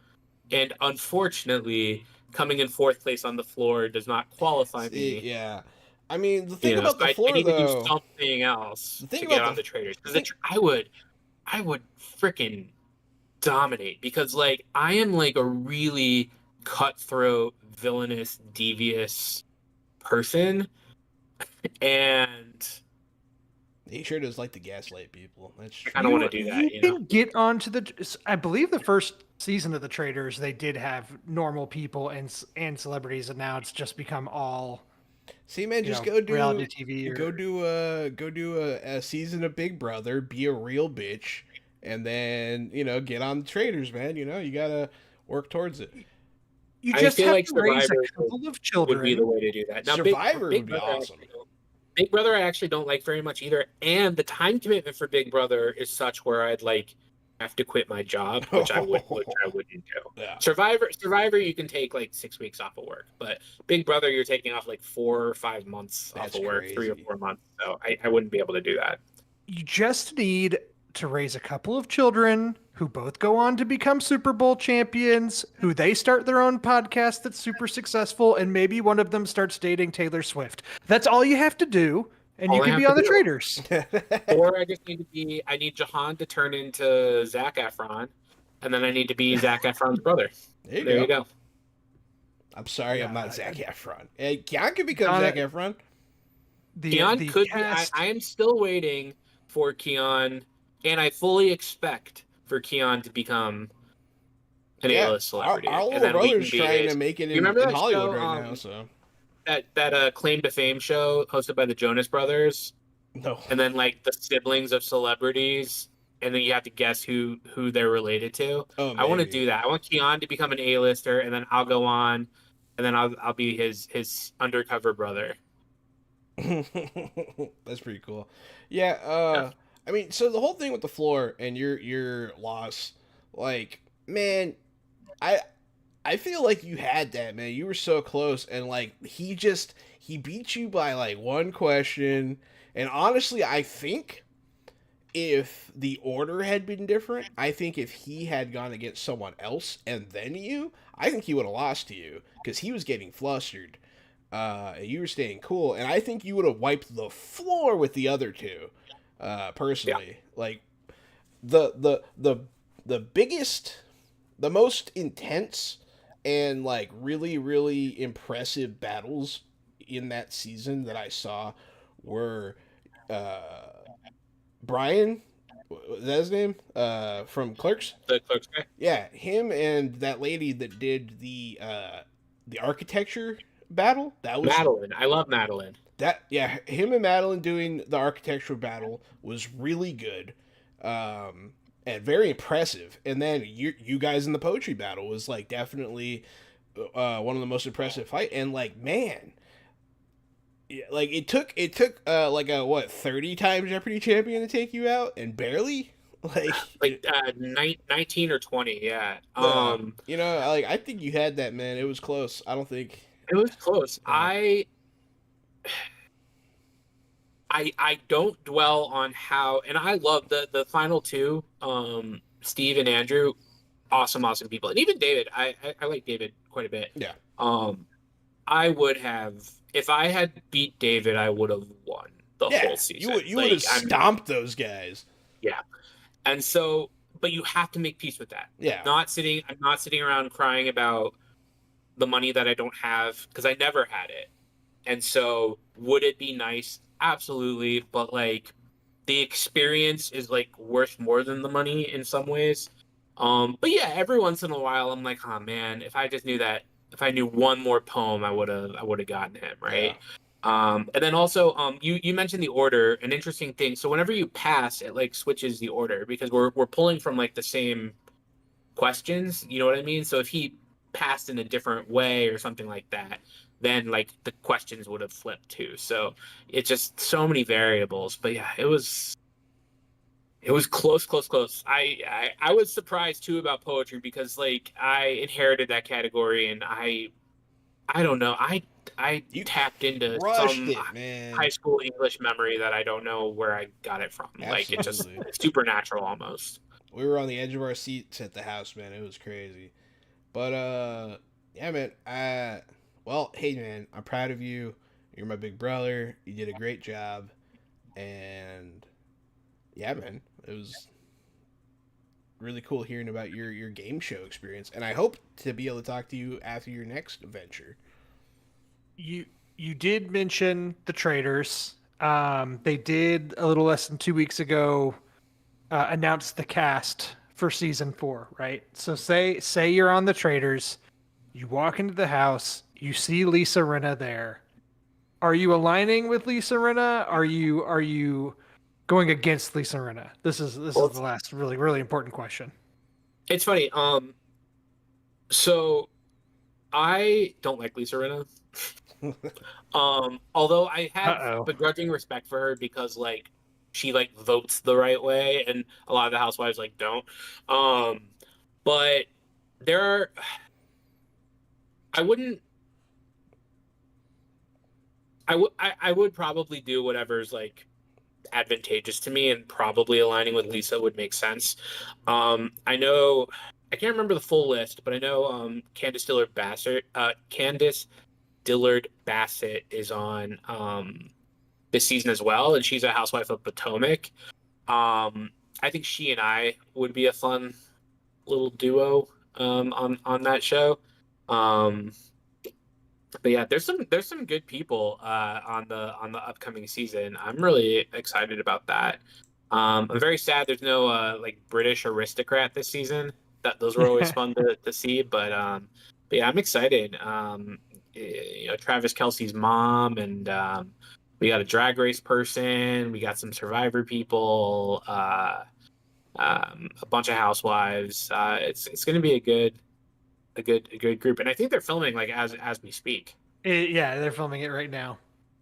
and unfortunately, coming in fourth place on the floor does not qualify me. Yeah, I mean the thing about the floor, I need though, to do something else the thing to about get on the Traitors, because I would freaking dominate, because like I am like a really cutthroat, villainous, devious person, and he sure does like to gaslight people. That's true. I don't want to do that. You can get onto I believe the first season of The Traitors, they did have normal people and celebrities, and now it's just become all. See, man, just go do reality TV. Go do a season of Big Brother, be a real bitch, and then get on the Traitors, man. You gotta work towards it. You just feel have like to raise a Survivor couple of children. Would be the way to do that. Now, Survivor Big would be Brother, awesome. Big Brother, I actually don't like very much either, and the time commitment for Big Brother is such where I'd like have to quit my job, which I wouldn't do. Yeah. Survivor, you can take like 6 weeks off of work, but Big Brother, you're taking off like 4 or 5 months off of work, 3 or 4 months. So I wouldn't be able to do that. You just need to raise a couple of children who both go on to become Super Bowl champions, who they start their own podcast that's super successful, and maybe one of them starts dating Taylor Swift. That's all you have to do, and you can be on the Traitors. Or I need Jahan to turn into Zac Efron, and then I need to be Zac Efron's brother. There you go. I'm sorry, I'm not Zac Efron. Keon could become Zac Efron. Keon could be. I am still waiting for Keon, and I fully expect for Keon to become an A-list celebrity. Our little brother's trying to make it in Hollywood right now. So that claim to fame show hosted by the Jonas Brothers. No. And then like the siblings of celebrities, and then you have to guess who they're related to. Oh, I want to do that. I want Keon to become an A-lister, and then I'll go on, and then I'll be his undercover brother. That's pretty cool. Yeah. I mean, so the whole thing with the floor and your loss, like, man, I feel like you had that, man. You were so close, and like he beat you by like one question. And honestly, I think if the order had been different, I think if he had gone against someone else and then you, I think he would have lost to you because he was getting flustered. and you were staying cool, and I think you would have wiped the floor with the other two. Yeah. Personally, like the biggest, the most intense, and like really impressive battles in that season that I saw were uh, Brian. Was that his name? From Clerks. The Clerks guy. Yeah, him and that lady that did the architecture battle. That was Madeline. I love Madeline. that. Yeah, him and Madeline doing the architectural battle was really good, and very impressive. And then you guys in the poetry battle was like definitely one of the most impressive fight. And like man, yeah, like it took like a what 30-time Jeopardy champion to take you out, and barely like Like 19 or 20, yeah. you know, like I think you had that, man. It was close. I don't think. It was close. Yeah. I don't dwell on how, and I love the final two, Steve and Andrew, awesome people, and even David. I like David quite a bit. Yeah. I would have, if I had beat David, I would have won the Yeah. whole season. You would have stomped those guys. Yeah. And so, but you have to make peace with that. Yeah. I'm not sitting around crying about the money that I don't have, because I never had it. And so, would it be nice? Absolutely. But like, the experience is like worth more than the money in some ways. But yeah, every once in a while, I'm like, oh man, if I just knew that, if I knew one more poem, I would have gotten him, right? And then also, you mentioned the order, an interesting thing. So whenever you pass, it like switches the order, because we're pulling from like the same questions. You know what I mean? So if he passed in a different way or something like that, then like the questions would have flipped too. So it's just so many variables. But yeah, it was close. I was surprised too about poetry, because like I inherited that category, and I don't know. I You tapped into crushed some it, man. high school English memory that I don't know where I got it from. Like it's just Absolutely. supernatural almost. We were on the edge of our seats at the house, man. It was crazy. But yeah, man. Well, hey, man. I'm proud of you. You're my big brother. You did a great job, and yeah, man. It was really cool hearing about your game show experience, and I hope to be able to talk to you after your next venture. You did mention the traders. They did a little less than 2 weeks ago announce the cast for season 4, right? So say you're on the traders, you walk into the house, you see Lisa Rinna there. Are you aligning with Lisa Rinna? Are you going against Lisa Rinna? This is the last really important question. It's funny. So I don't like Lisa Rinna. Although I have begrudging respect for her, because like she like votes the right way, and a lot of the housewives like don't. But there are, I wouldn't. I would probably do whatever's like advantageous to me, and probably aligning with Lisa would make sense. I know, I can't remember the full list, but I know Candice Dillard Bassett is on this season as well, and she's a housewife of Potomac. I think she and I would be a fun little duo on that show. But yeah, there's some good people on the upcoming season. I'm really excited about that. I'm very sad there's no like British aristocrat this season. Those were always fun to see, but yeah, I'm excited. You know, Travis Kelce's mom, and we got a Drag Race person. We got some Survivor people. A bunch of housewives. It's going to be a good group, and I think they're filming like as we speak. Yeah, they're filming it right now.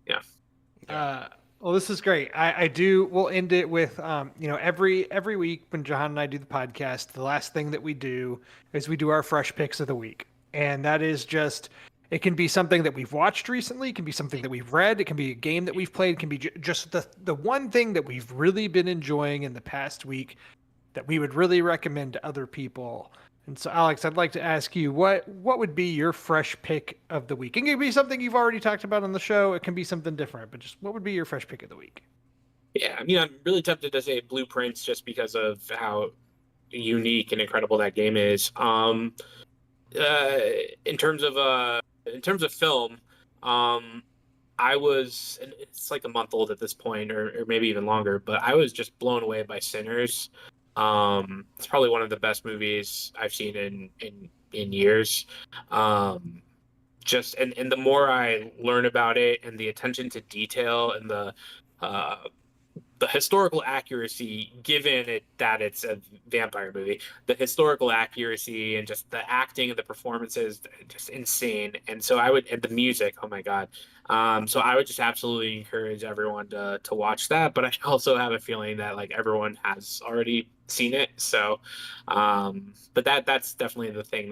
Yeah. Well, this is great. We'll end it with, you know, every week when Jahan and I do the podcast, the last thing that we do is we do our fresh picks of the week. And that is just, it can be something that we've watched recently. It can be something that we've read. It can be a game that we've played. It can be just the one thing that we've really been enjoying in the past week that we would really recommend to other people. And so, Alex, I'd like to ask you what would be your fresh pick of the week? It can be something you've already talked about on the show. It can be something different, but just what would be your fresh pick of the week? Yeah, I mean, I'm really tempted to say Blueprints just because of how unique and incredible that game is. Uh, in terms of film, um, I was, and it's like a month old at this point, or maybe even longer, but I was just blown away by Sinners. It's probably one of the best movies I've seen in years. Just and the more I learn about it and the attention to detail and uh, the historical accuracy, given it that it's a vampire movie, the historical accuracy and just the acting and the performances, just insane. And so I would, and the music, oh my God. So I would just absolutely encourage everyone to watch that. But I also have a feeling that like everyone has already seen it. So, but that's definitely the thing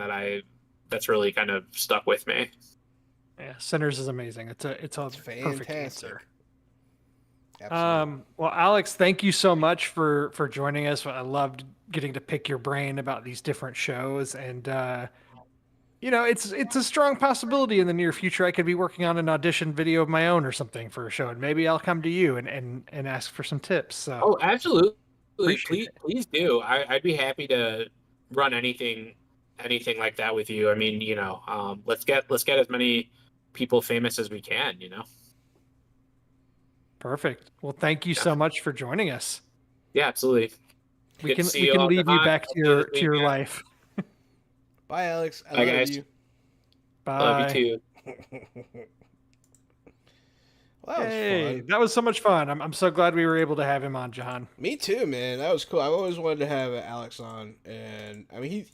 that's really kind of stuck with me. Yeah, Sinners is amazing. It's a It's perfect fantastic. answer. Absolutely. Well, Alex, thank you so much for joining us. I loved getting to pick your brain about these different shows, and it's a strong possibility in the near future I could be working on an audition video of my own or something for a show, and maybe I'll come to you and ask for some tips. So Oh, absolutely. appreciate Please, it. please do. I'd be happy to run anything like that with you. I mean, let's get as many people famous as we can, you know? Perfect. Well, thank you Yeah. so much for joining us. Yeah, absolutely. We Good to can see we you can all, leave you Jahan. back I'll to see you this your weekend. life. Bye, Alex. I Bye, love guys. you. Love you Bye. too. Well, that was Hey, fun. that was so much fun. I'm so glad we were able to have him on, Jahan. Me too, man. That was cool. I always wanted to have Alex on, and I mean,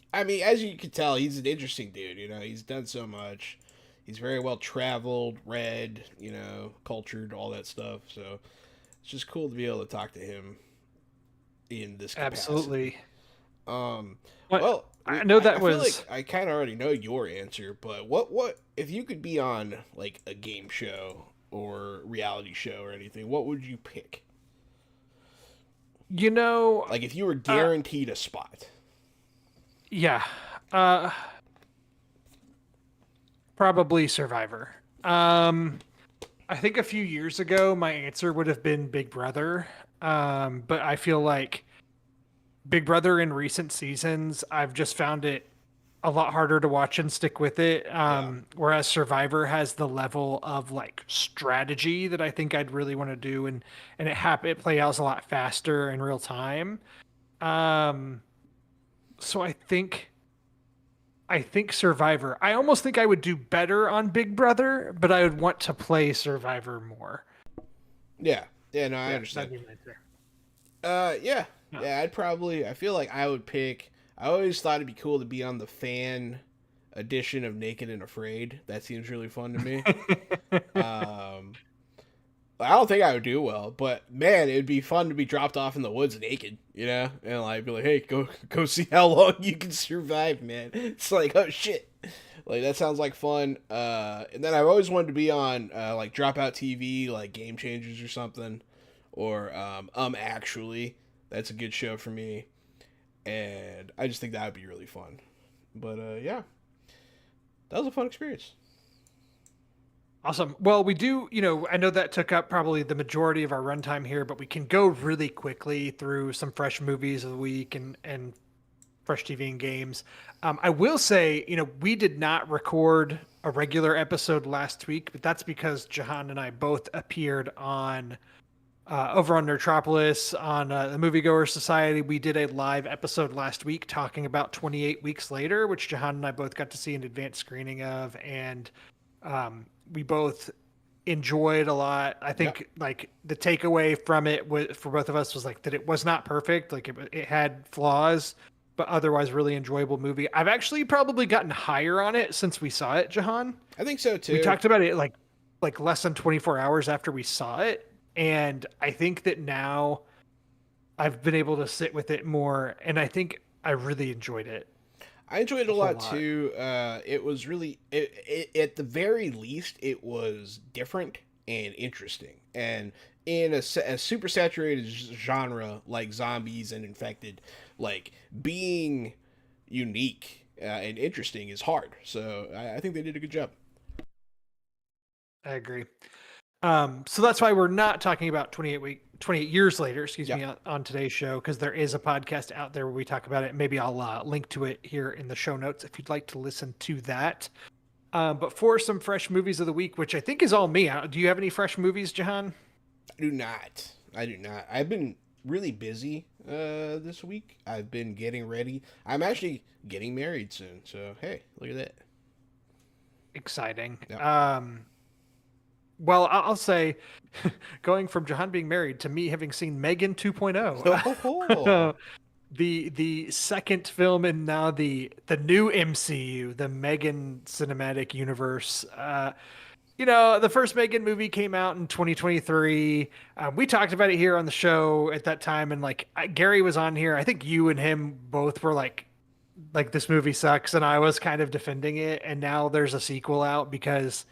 as you can tell, he's an interesting dude. You know, he's done so much. He's very well traveled, read, cultured, all that stuff. So it's just cool to be able to talk to him in this capacity. Absolutely. Um, What well, I know I that feel was like I kind of already know your answer, but what if you could be on like a game show or reality show or anything? What would you pick? you know Like if you were uh, guaranteed a spot. yeah. Uh Probably Survivor. I think a few years ago my answer would have been Big Brother. But I feel like Big Brother in recent seasons, I've just found it a lot harder to watch and stick with it. Yeah. Whereas Survivor has the level of like strategy that I think I'd really want to do, and it play out a lot faster in real time. Um, so I think Survivor. I almost think I would do better on Big Brother, but I would want to play Survivor more. Yeah. Yeah, no, I Yeah, understand. that'd be my answer. Yeah. Yeah. Yeah, I feel like I would pick I always thought it'd be cool to be on the fan edition of Naked and Afraid. That seems really fun to me. Um I don't think I would do well, but man, it'd be fun to be dropped off in the woods naked, and like be like, "Hey, go see how long you can survive, man." It's like, oh shit, like that sounds like fun. And then I've always wanted to be on like Dropout TV, like Game Changers or something, or actually, that's a good show for me, and I just think that would be really fun. But yeah, that was a fun experience. Awesome. Well, we do, I know that took up probably the majority of our runtime here, but we can go really quickly through some fresh movies of the week and fresh TV and games. I will say, we did not record a regular episode last week, but that's because Jahan and I both appeared on over on Nerdtropolis on the Moviegoer Society. We did a live episode last week talking about 28 Weeks Later, which Jahan and I both got to see an advanced screening of, and we both enjoyed a lot. I Yep. think like the takeaway from it was, for both of us, was like that it was not perfect. Like it had flaws, but otherwise really enjoyable movie. I've actually probably gotten higher on it since we saw it, Jahan. I think so We too. talked about it like less than 24 hours after we saw it, and I think that now I've been able to sit with it more, and I think I really enjoyed it I enjoyed it a a whole lot lot. too. It was really, at the very least, it was different and interesting. And in a super saturated genre like zombies and infected, like being, unique and interesting is hard. So I think they did a good job. I agree. So that's why we're not talking about 28 years later, Yeah. me, on today's show, because there is a podcast out there where we talk about it. Maybe I'll link to it here in the show notes if you'd like to listen to that. But for some fresh movies of the week, which I think is all me. Do you have any fresh movies, Jahan? I do not. I've been really busy this week. I've been getting ready. I'm actually getting married soon. So hey, look at that. Exciting. Yeah. Well, I'll say, going from Jahan being married to me having seen Megan 2.0, Oh. the second film in now the new MCU, the Megan Cinematic Universe. The first Megan movie came out in 2023. We talked about it here on the show at that time, and Gary was on here. I think you and him both were like this movie sucks, and I was kind of defending it. And now there's a sequel out because,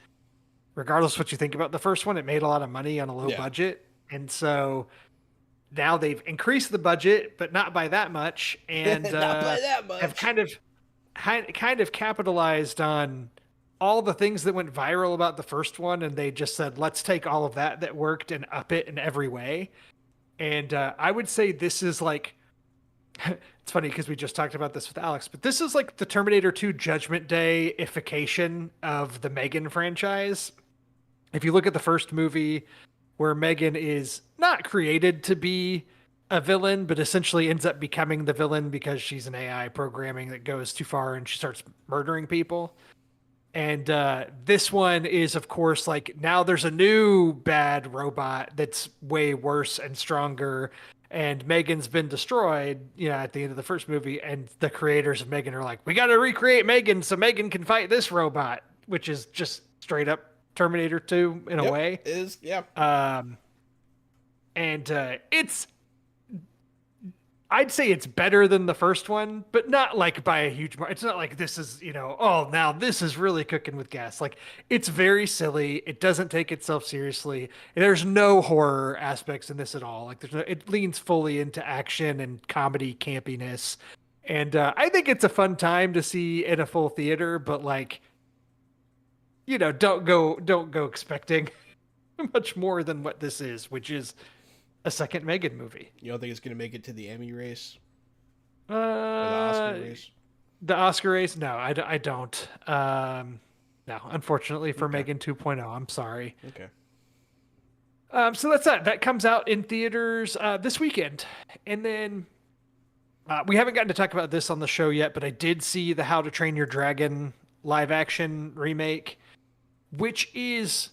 regardless of what you think about the first one, it made a lot of money on a low budget, and so now they've increased the budget, but not by that much, and Not by that much. have kind of capitalized on all the things that went viral about the first one, and they just said, let's take all of that worked and up it in every way. And I would say this is like, it's funny because we just talked about this with Alex, but this is like the Terminator 2 Judgment Day-ification of the Megan franchise. If you look at the first movie, where Megan is not created to be a villain, but essentially ends up becoming the villain because she's an AI programming that goes too far and she starts murdering people. And this one is, of course, like, now there's a new bad robot that's way worse and stronger, and Megan's been destroyed, at the end of the first movie, and the creators of Megan are like, we got to recreate Megan so Megan can fight this robot, which is just straight up Terminator 2 in a way. I'd say it's better than the first one, but not like by a huge margin. It's not like this is, now this is really cooking with gas. Like, it's very silly. It doesn't take itself seriously. There's no horror aspects in this at all. Like, it leans fully into action and comedy campiness. And I think it's a fun time to see in a full theater, but don't go expecting much more than what this is, which is a second Megan movie. You don't think it's going to make it to the Emmy race? Or the Oscar race? The Oscar race? No, I don't. No, unfortunately for Megan 2.0. I'm sorry. Okay. So that's that. That comes out in theaters this weekend. And then we haven't gotten to talk about this on the show yet, but I did see the How to Train Your Dragon live action remake, which is...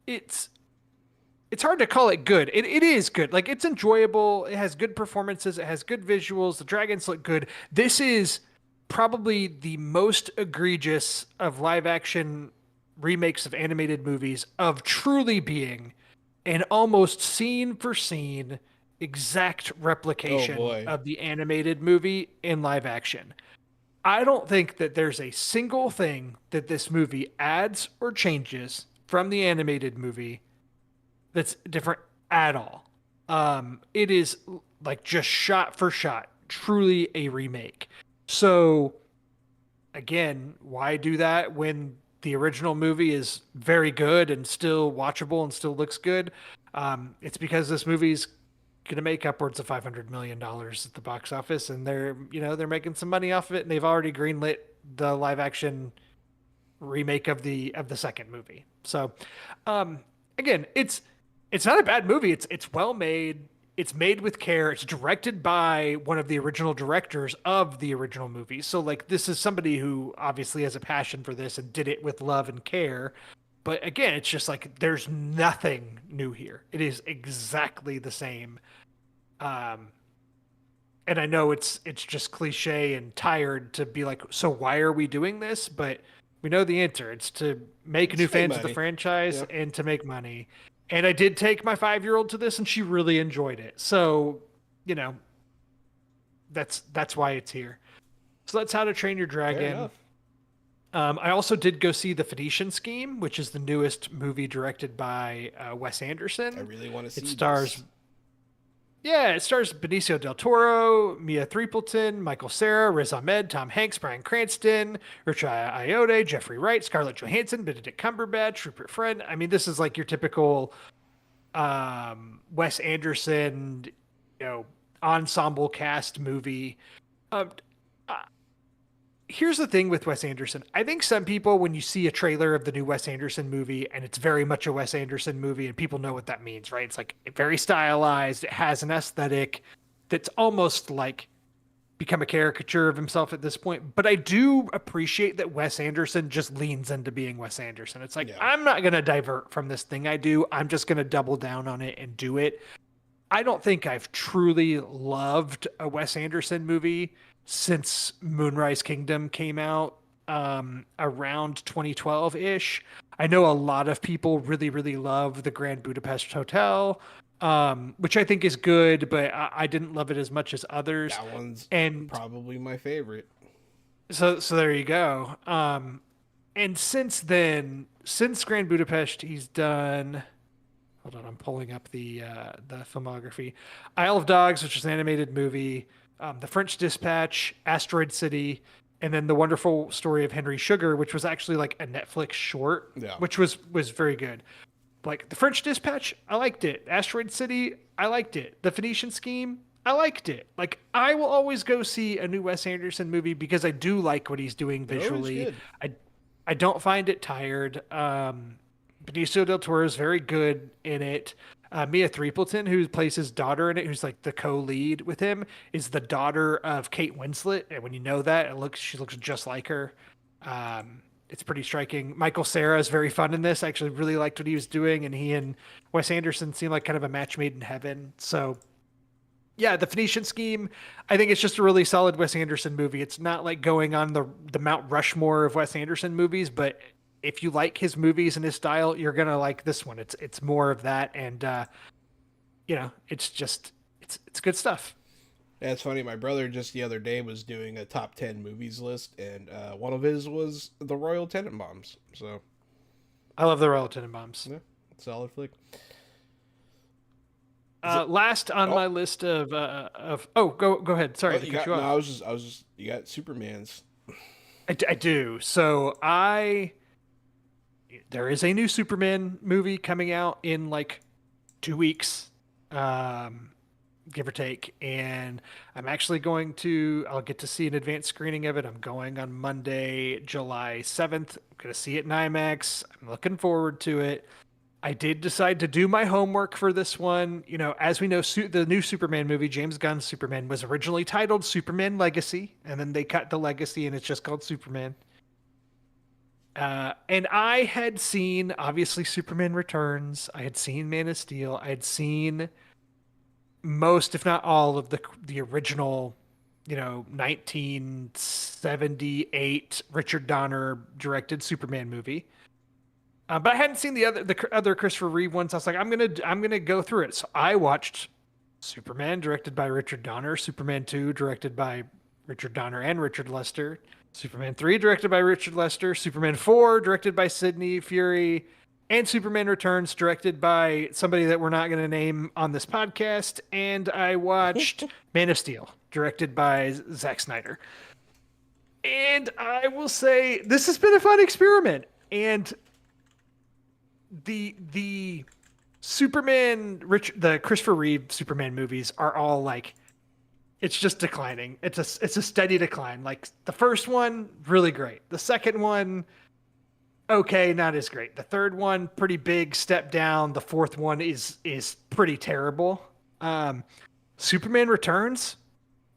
It's hard to call it good. It is good. Like, it's enjoyable. It has good performances. It has good visuals. The dragons look good. This is probably the most egregious of live action remakes of animated movies, of truly being an almost scene for scene exact replication of the animated movie in live action. I don't think that there's a single thing that this movie adds or changes from the animated movie that's different at all. It is like just shot for shot, truly a remake. So again, why do that when the original movie is very good and still watchable and still looks good? It's because this movie's going to make upwards of $500 million at the box office, and they're making some money off of it, and they've already greenlit the live action remake of the second movie. So again, it's not a bad movie. It's well made. It's made with care. It's directed by one of the original directors of the original movie. So this is somebody who obviously has a passion for this and did it with love and care. But again, it's just there's nothing new here. It is exactly the same. And I know it's just cliche and tired to be like, so why are we doing this? But we know the answer. It's to make new fans of the franchise and to make money. And I did take my 5-year-old to this, and she really enjoyed it. So, that's why it's here. So that's How to Train Your Dragon. I also did go see The Phoenician Scheme, which is the newest movie directed by Wes Anderson. I really want to see it. Stars. Yeah, it stars Benicio del Toro, Mia Threepleton, Michael Cera, Riz Ahmed, Tom Hanks, Bryan Cranston, Richard Ayoade, Jeffrey Wright, Scarlett Johansson, Benedict Cumberbatch, Rupert Friend. I mean, this is like your typical Wes Anderson, ensemble cast movie. Um, uh, Here's the thing with Wes Anderson. I think some people, when you see a trailer of the new Wes Anderson movie, and it's very much a Wes Anderson movie, and people know what that means, right? It's like very stylized. It has an aesthetic that's almost like become a caricature of himself at this point. But I do appreciate that Wes Anderson just leans into being Wes Anderson. It's like, Yeah. I'm not going to divert from this thing I do. I'm just going to double down on it and do it. I don't think I've truly loved a Wes Anderson movie since Moonrise Kingdom came out around 2012 ish. I know a lot of people really, really love the Grand Budapest Hotel, which I think is good, but I didn't love it as much as others. That one's And probably my favorite. so there you go. And since then, since Grand Budapest, he's done. Hold on, I'm pulling up the filmography. Isle of Dogs, which is an animated movie, The French Dispatch, Asteroid City, and then The Wonderful Story of Henry Sugar, which was actually like a Netflix short, Yeah. which was very good. Like The French Dispatch, I liked it. Asteroid City, I liked it. The Phoenician Scheme, I liked it. Like I will always go see a new Wes Anderson movie because I do like what he's doing They're always visually. good. I don't find it tired. Benicio del Toro is very good in it. Mia Threepleton, who plays his daughter in it, who's like the co-lead with him, is the daughter of Kate Winslet. And when you know that, she looks just like her. It's pretty striking. Michael Cera is very fun in this. I actually really liked what he was doing, and he and Wes Anderson seemed like kind of a match made in heaven. So, yeah, the Phoenician Scheme, I think it's just a really solid Wes Anderson movie. It's not like going on the Mount Rushmore of Wes Anderson movies, but if you like his movies and his style, you're gonna like this one. It's more of that, and it's just it's good stuff. Yeah, it's funny. My brother just the other day was doing a top 10 movies list, and one of his was The Royal Tenenbaums. So, I love the Royal Tenenbaums. yeah, solid flick. Last on my list of go ahead. Sorry to cut you off. No, I was just. You got Superman's. I do. So there is a new Superman movie coming out in like 2 weeks, give or take. And I'm actually I'll get to see an advanced screening of it. I'm going on Monday, July 7th. I'm going to see it in IMAX. I'm looking forward to it. I did decide to do my homework for this one. As we know, the new Superman movie, James Gunn's Superman, was originally titled Superman Legacy, and then they cut the Legacy, and it's just called Superman. And I had seen, obviously, Superman Returns. I had seen Man of Steel. I had seen most, if not all, of the original, 1978 Richard Donner directed Superman movie. But I hadn't seen the other Christopher Reeve ones. I was like, I'm gonna go through it. So I watched Superman, directed by Richard Donner, Superman 2, directed by Richard Donner and Richard Lester, Superman 3, directed by Richard Lester, Superman 4, directed by Sidney Furie, and Superman Returns, directed by somebody that we're not going to name on this podcast. And I watched Man of Steel, directed by Zack Snyder. And I will say, this has been a fun experiment. And the the Christopher Reeve Superman movies are all like, it's just declining. It's a steady decline. Like the first one, really great. The second one, okay, not as great. The third one, pretty big step down. The fourth one is pretty terrible. Superman Returns,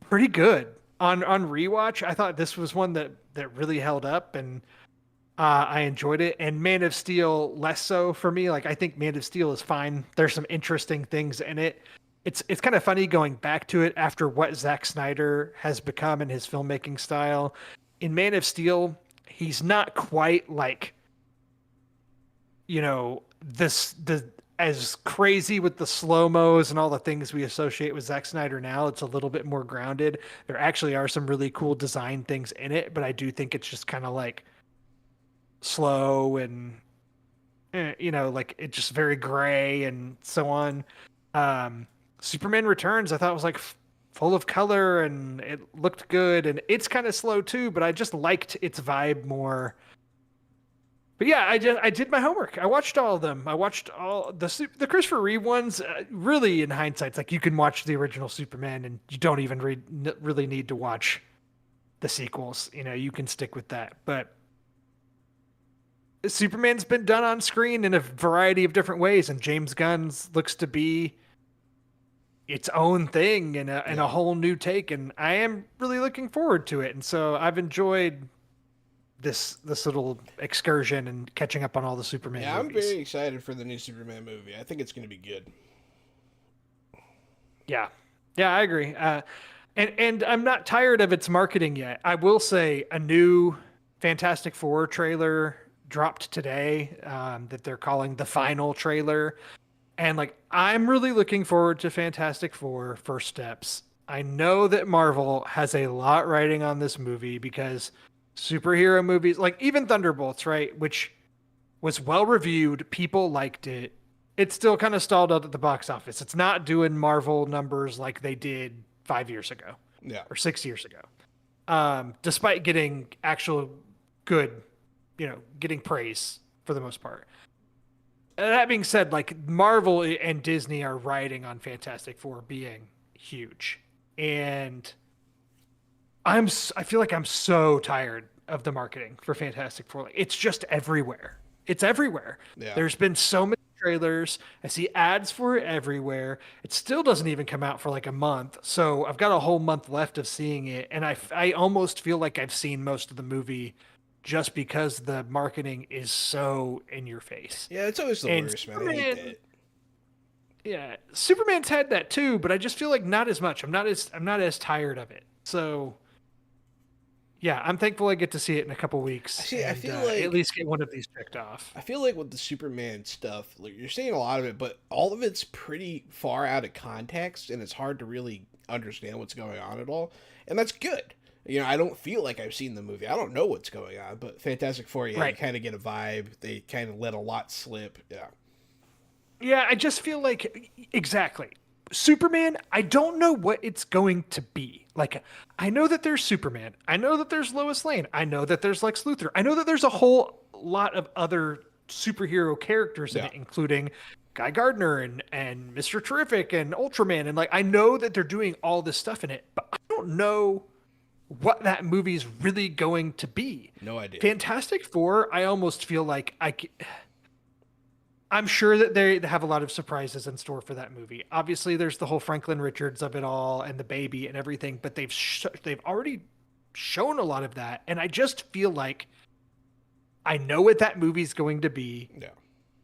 pretty good. On rewatch, I thought this was one that really held up, and I enjoyed it. And Man of Steel less so for me. Like I think Man of Steel is fine. There's some interesting things in it. It's kind of funny going back to it after what Zack Snyder has become in his filmmaking style. In Man of Steel, he's not quite like, as crazy with the slow-mos and all the things we associate with Zack Snyder now. It's a little bit more grounded. There actually are some really cool design things in it, but I do think it's just kind of like slow and, like it's just very gray and so on. Superman Returns, I thought was like full of color and it looked good, and it's kind of slow too, but I just liked its vibe more. But yeah, I did my homework. I watched all of them. I watched all the Christopher Reeve ones. Really, in hindsight, it's like you can watch the original Superman and you don't even really need to watch the sequels. You know, you can stick with that. But Superman's been done on screen in a variety of different ways, and James Gunn's looks to be its own thing and a whole new take. And I am really looking forward to it. And so I've enjoyed this little excursion and catching up on all the Superman movies. I'm very excited for the new Superman movie. I think it's going to be good. Yeah, I agree. And I'm not tired of its marketing yet. I will say a new Fantastic Four trailer dropped today that they're calling the final trailer. And like, I'm really looking forward to Fantastic Four First Steps. I know that Marvel has a lot riding on this movie because superhero movies, like even Thunderbolts, right, which was well reviewed, people liked it. It's still kind of stalled out at the box office. It's not doing Marvel numbers like they did 5 years ago, or 6 years ago. Despite getting actual good, getting praise for the most part. That being said, like Marvel and Disney are riding on Fantastic Four being huge, and I feel like I'm so tired of the marketing for Fantastic Four. Like, it's just everywhere. It's everywhere. Yeah. There's been so many trailers. I see ads for it everywhere. It still doesn't even come out for like a month. So I've got a whole month left of seeing it. And I almost feel like I've seen most of the movie just because the marketing is so in your face. Yeah, it's always the worst, man. I hate that. Yeah, Superman's had that too, but I just feel like not as much. I'm not as tired of it. So yeah, I'm thankful I get to see it in a couple weeks. I feel like at least get one of these checked off. I feel like with the Superman stuff, like you're seeing a lot of it, but all of it's pretty far out of context, and it's hard to really understand what's going on at all. And that's good. I don't feel like I've seen the movie. I don't know what's going on, but Fantastic Four, you kind of get a vibe. They kind of let a lot slip. Yeah. Yeah, I just feel like exactly. Superman, I don't know what it's going to be. Like, I know that there's Superman. I know that there's Lois Lane. I know that there's Lex Luthor. I know that there's a whole lot of other superhero characters in it, including Guy Gardner and Mr. Terrific and Ultraman. And like, I know that they're doing all this stuff in it, but I don't know what that movie's really going to be. No idea. Fantastic Four, I almost feel like I'm sure that they have a lot of surprises in store for that movie. Obviously, there's the whole Franklin Richards of it all and the baby and everything, but they've already shown a lot of that, and I just feel like I know what that movie's going to be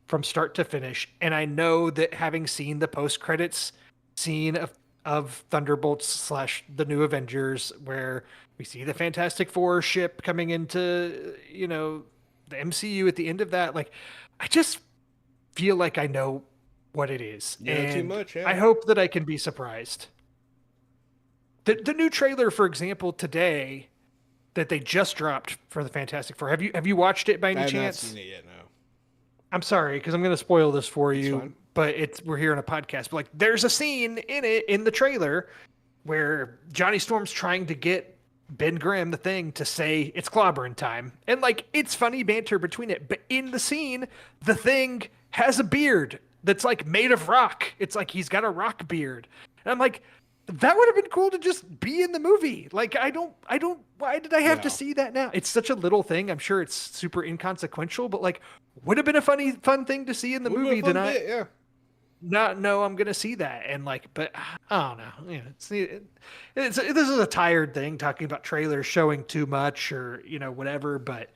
from start to finish, and I know that having seen the post-credits scene of Thunderbolts / the New Avengers, where we see the Fantastic Four ship coming into the MCU at the end of that, like I just feel like I know what it is. Yeah, too much. Yeah. I hope that I can be surprised. The new trailer, for example, today that they just dropped for the Fantastic Four. Have you watched it by any chance? I have not seen it yet. No. I'm sorry because I'm going to spoil this for you, but we're here on a podcast. But like, there's a scene in the trailer where Johnny Storm's trying to get Ben Grimm, the Thing, to say it's clobbering time, and like it's funny banter between it. But in the scene, the Thing has a beard that's like made of rock. It's like he's got a rock beard. And I'm like, that would have been cool to just be in the movie. Like, I don't, why did I have to see that now? It's such a little thing. I'm sure it's super inconsequential, but like, would have been a fun thing to see in the movie that not know I'm going to see that. And like, but I don't know. This is a tired thing talking about trailers showing too much or, whatever, but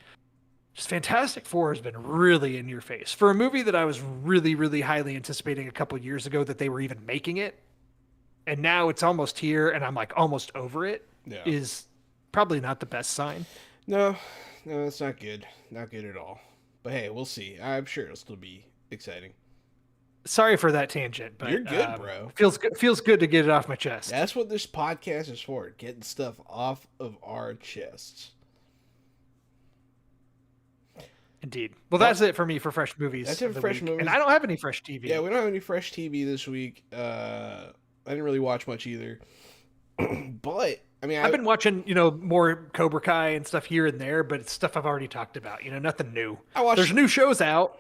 just Fantastic Four has been really in your face for a movie that I was really, really highly anticipating a couple years ago that they were even making it. And now it's almost here and I'm like almost over it is probably not the best sign. No, it's not good. Not good at all. But hey, we'll see. I'm sure it'll still be exciting. Sorry for that tangent, but you're good, bro. Feels good to get it off my chest. That's what this podcast is for, getting stuff off of our chests. Indeed. Well, that's it for me for fresh movies. That's it for fresh movies. And I don't have any fresh TV. Yeah, we don't have any fresh TV this week. I didn't really watch much either. But I mean, I've been watching, more Cobra Kai and stuff here and there, but it's stuff I've already talked about. Nothing new. I watched. There's new shows out,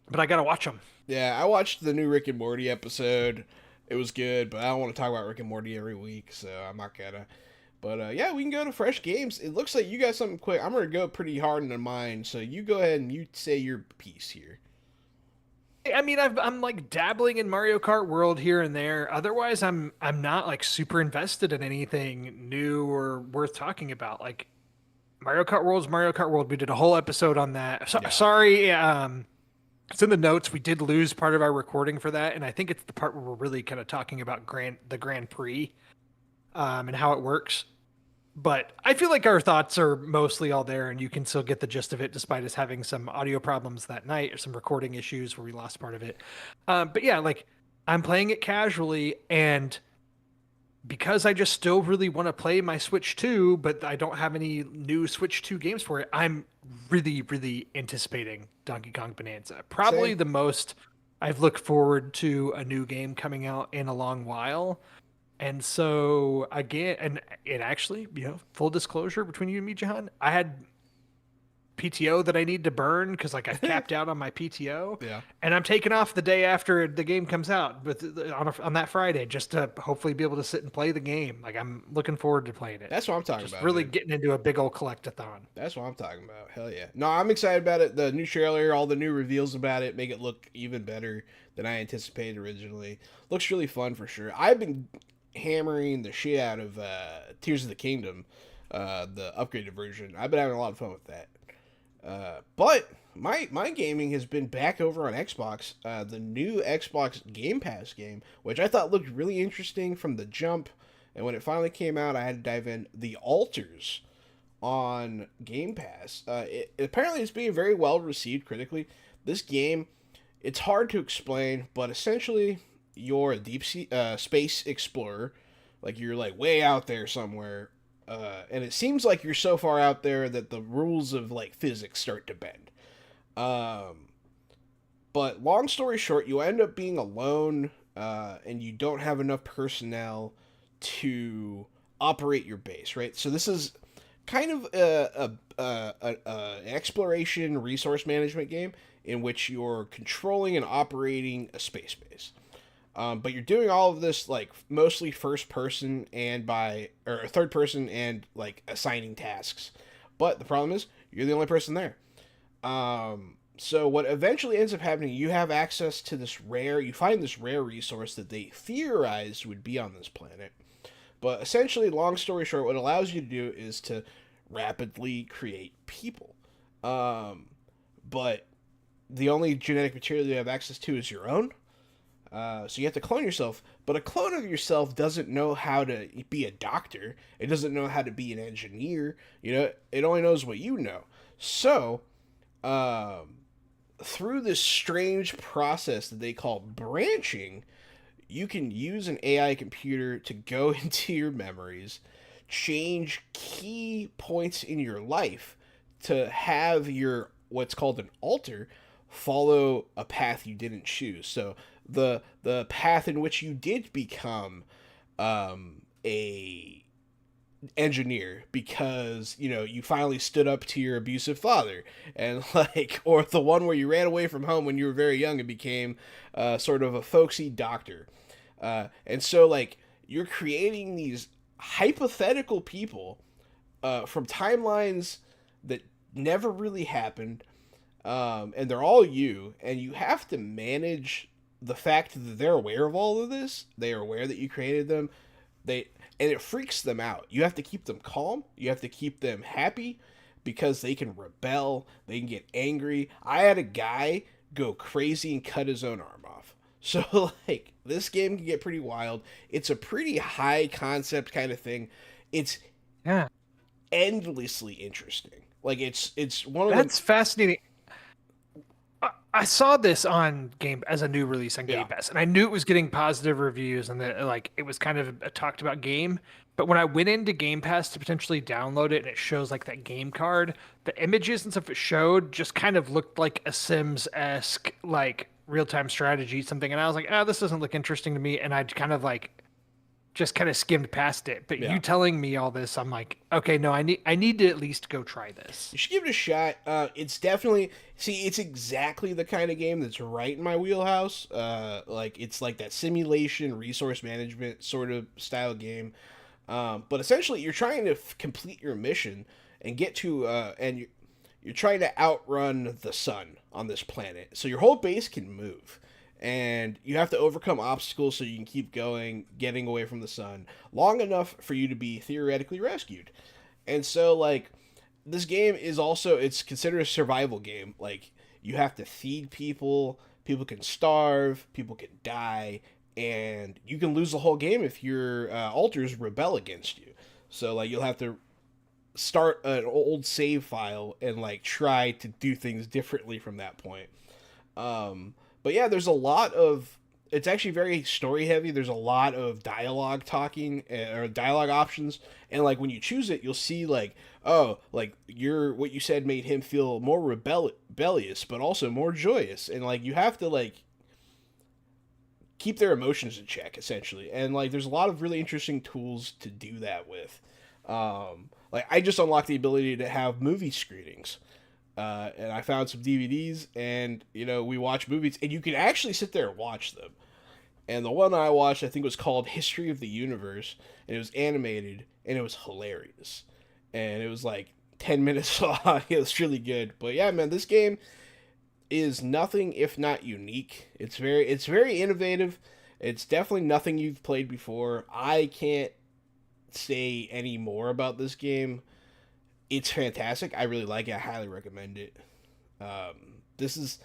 but I gotta watch them. Yeah, I watched the new Rick and Morty episode. It was good, but I don't want to talk about Rick and Morty every week, so I'm not gonna. But yeah, we can go to fresh games. It looks like you got something quick. I'm gonna go pretty hard into mine, so you go ahead and you say your piece here. I mean, I'm like dabbling in Mario Kart World here and there. Otherwise, I'm not like super invested in anything new or worth talking about. Like Mario Kart World's Mario Kart World. We did a whole episode on that. Yeah. Sorry, it's in the notes. We did lose part of our recording for that, and I think it's the part where we're really kind of talking about the Grand Prix, and how it works. But I feel like our thoughts are mostly all there, and you can still get the gist of it, despite us having some audio problems that night or some recording issues where we lost part of it. But yeah, like I'm playing it casually, and because I just still really want to play my Switch 2, but I don't have any new Switch 2 games for it, I'm really, really anticipating Donkey Kong Bonanza. Probably Same. the most I've looked forward to a new game coming out in a long while. And so again, and it actually, full disclosure between you and me, Jahan, I had PTO that I need to burn because like I capped out on my PTO. Yeah. And I'm taking off the day after the game comes out on that Friday just to hopefully be able to sit and play the game. Like I'm looking forward to playing it. That's what I'm talking Just about. really dude. getting into a big old collectathon. That's what I'm talking about. Hell yeah. No, I'm excited about it. The new trailer, all the new reveals about it make it look even better than I anticipated originally. Looks really fun for sure. I've been hammering the shit out of Tears of the Kingdom, the upgraded version. I've been having a lot of fun with that. But my gaming has been back over on Xbox. The new Xbox Game Pass game, which I thought looked really interesting from the jump, and when it finally came out, I had to dive in. The Alters on Game Pass. Apparently, it's being very well received critically. This game, it's hard to explain, but essentially, you're a deep sea, space explorer. Like you're like way out there somewhere. And it seems like you're so far out there that the rules of like physics start to bend. But long story short, you end up being alone, and you don't have enough personnel to operate your base, right? So this is kind of an exploration resource management game in which you're controlling and operating a space base. But you're doing all of this like mostly first person or third person and like assigning tasks. But the problem is you're the only person there. So what eventually ends up happening, you have access to you find this rare resource that they theorized would be on this planet. But essentially, long story short, what it allows you to do is to rapidly create people. But the only genetic material you have access to is your own. So you have to clone yourself, but a clone of yourself doesn't know how to be a doctor. It doesn't know how to be an engineer. It only knows what you know. So, through this strange process that they call branching, you can use an AI computer to go into your memories, change key points in your life to have your what's called an alter follow a path you didn't choose. So the path in which you did become a engineer because you finally stood up to your abusive father, and or the one where you ran away from home when you were very young and became sort of a folksy doctor, and so you're creating these hypothetical people from timelines that never really happened, and they're all you, and you have to manage the fact that they're aware of all of this. They are aware that you created them. And it freaks them out. You have to keep them calm. You have to keep them happy because they can rebel. They can get angry. I had a guy go crazy and cut his own arm off. So this game can get pretty wild. It's a pretty high concept kind of thing. It's endlessly interesting. It's one of That's fascinating. I saw this on as a new release on Game Pass, and I knew it was getting positive reviews and that it was kind of a talked about game. But when I went into Game Pass to potentially download it, and it shows that game card, the images and stuff it showed just kind of looked like a Sims-esque real-time strategy something, and I was like, this doesn't look interesting to me, and I'd kind of just kind of skimmed past it. But Yeah. you telling me all this, I'm like, okay, no, I need to at least go try this. You should give it a shot. It's definitely it's exactly the kind of game that's right in my wheelhouse. Like it's like that simulation, resource management sort of style game. But essentially, you're trying to complete your mission and get to you're trying to outrun the sun on this planet. So your whole base can move. And you have to overcome obstacles so you can keep going, getting away from the sun, long enough for you to be theoretically rescued. And so, like, this game is also, it's considered a survival game. Like, you have to feed people, people can starve, people can die, and you can lose the whole game if your alters rebel against you. So, like, you'll have to start an old save file and, like, try to do things differently from that point. But yeah, there's a lot of. It's actually very story heavy. There's a lot of dialogue talking or dialogue options, and like when you choose it, you'll see like, oh, like what you said made him feel more rebellious, but also more joyous, and like you have to like keep their emotions in check essentially, and like there's a lot of really interesting tools to do that with. Like I just unlocked the ability to have movie screenings. And I found some DVDs, and we watch movies, and you can actually sit there and watch them. And the one I watched, I think, was called History of the Universe, and it was animated, and it was hilarious. And it was like 10 minutes long. It was really good. But yeah, man, this game is nothing if not unique. It's very innovative. It's definitely nothing you've played before. I can't say any more about this game. It's fantastic. I really like it. I highly recommend it. This is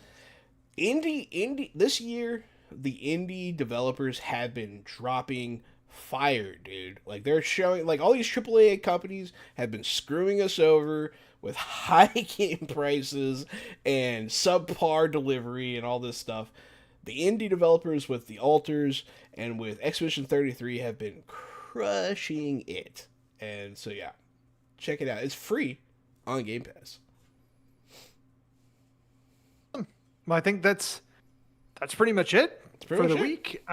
indie. This year, the indie developers have been dropping fire, dude. Like they're showing, like all these AAA companies have been screwing us over with high game prices and subpar delivery and all this stuff. The indie developers with the alters and with Expedition 33 have been crushing it. And so yeah. Check it out. It's free on Game Pass. Well, I think that's pretty much it for the week.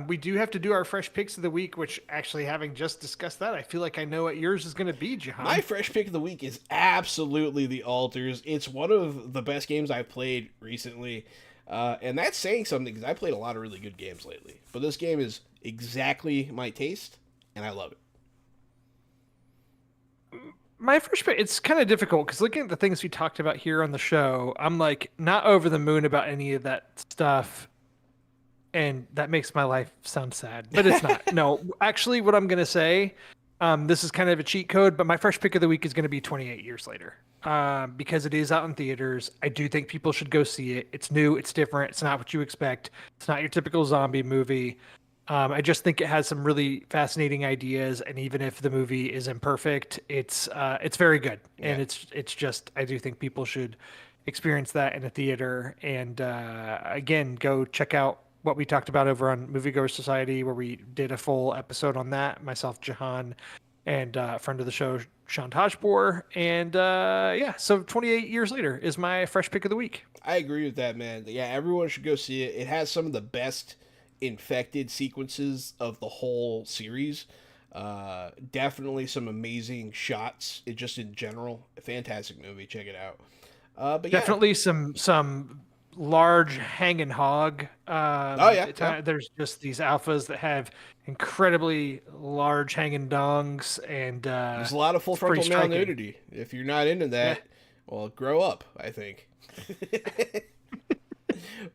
We do have to do our fresh picks of the week, which actually, having just discussed that, I feel like I know what yours is going to be, Jahan. My fresh pick of the week is absolutely The Alters. It's one of the best games I've played recently. And that's saying something because I played a lot of really good games lately. But this game is exactly my taste, and I love it. My first pick, it's kind of difficult because looking at the things we talked about here on the show, I'm like not over the moon about any of that stuff. And that makes my life sound sad, but it's not. No, actually, what I'm going to say, this is kind of a cheat code, but my first pick of the week is going to be 28 Years Later because it is out in theaters. I do think people should go see it. It's new. It's different. It's not what you expect. It's not your typical zombie movie. I just think it has some really fascinating ideas, and even if the movie is imperfect, it's very good. Yeah. And it's just, I do think people should experience that in a theater. And again, go check out what we talked about over on Moviegoer Society, where we did a full episode on that. Myself, Jahan, and a friend of the show, Sean Tajpour. And so 28 Years Later is my fresh pick of the week. I agree with that, man. Yeah, everyone should go see it. It has some of the best infected sequences of the whole series. Definitely some amazing shots. It just in general, a fantastic movie. Check it out. But definitely some large hanging hog. There's just these alphas that have incredibly large hanging dongs, and there's a lot of full frontal male nudity. If you're not into that, well, grow up, I think.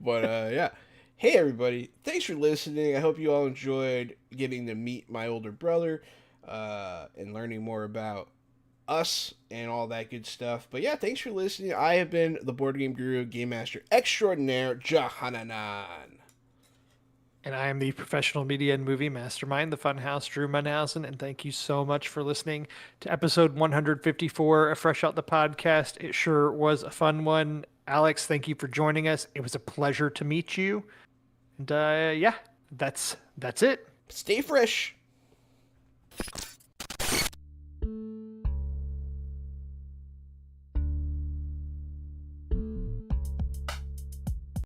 But yeah. Hey everybody, thanks for listening. I hope you all enjoyed getting to meet my older brother and learning more about us and all that good stuff. But yeah, thanks for listening. I have been the board game guru, game master extraordinaire, Jahananan. And I am the professional media and movie mastermind, the Funhouse, Drew Munhausen. And thank you so much for listening to episode 154 of Fresh Out the Podcast. It sure was a fun one. Alex, thank you for joining us. It was a pleasure to meet you. And that's it. Stay fresh.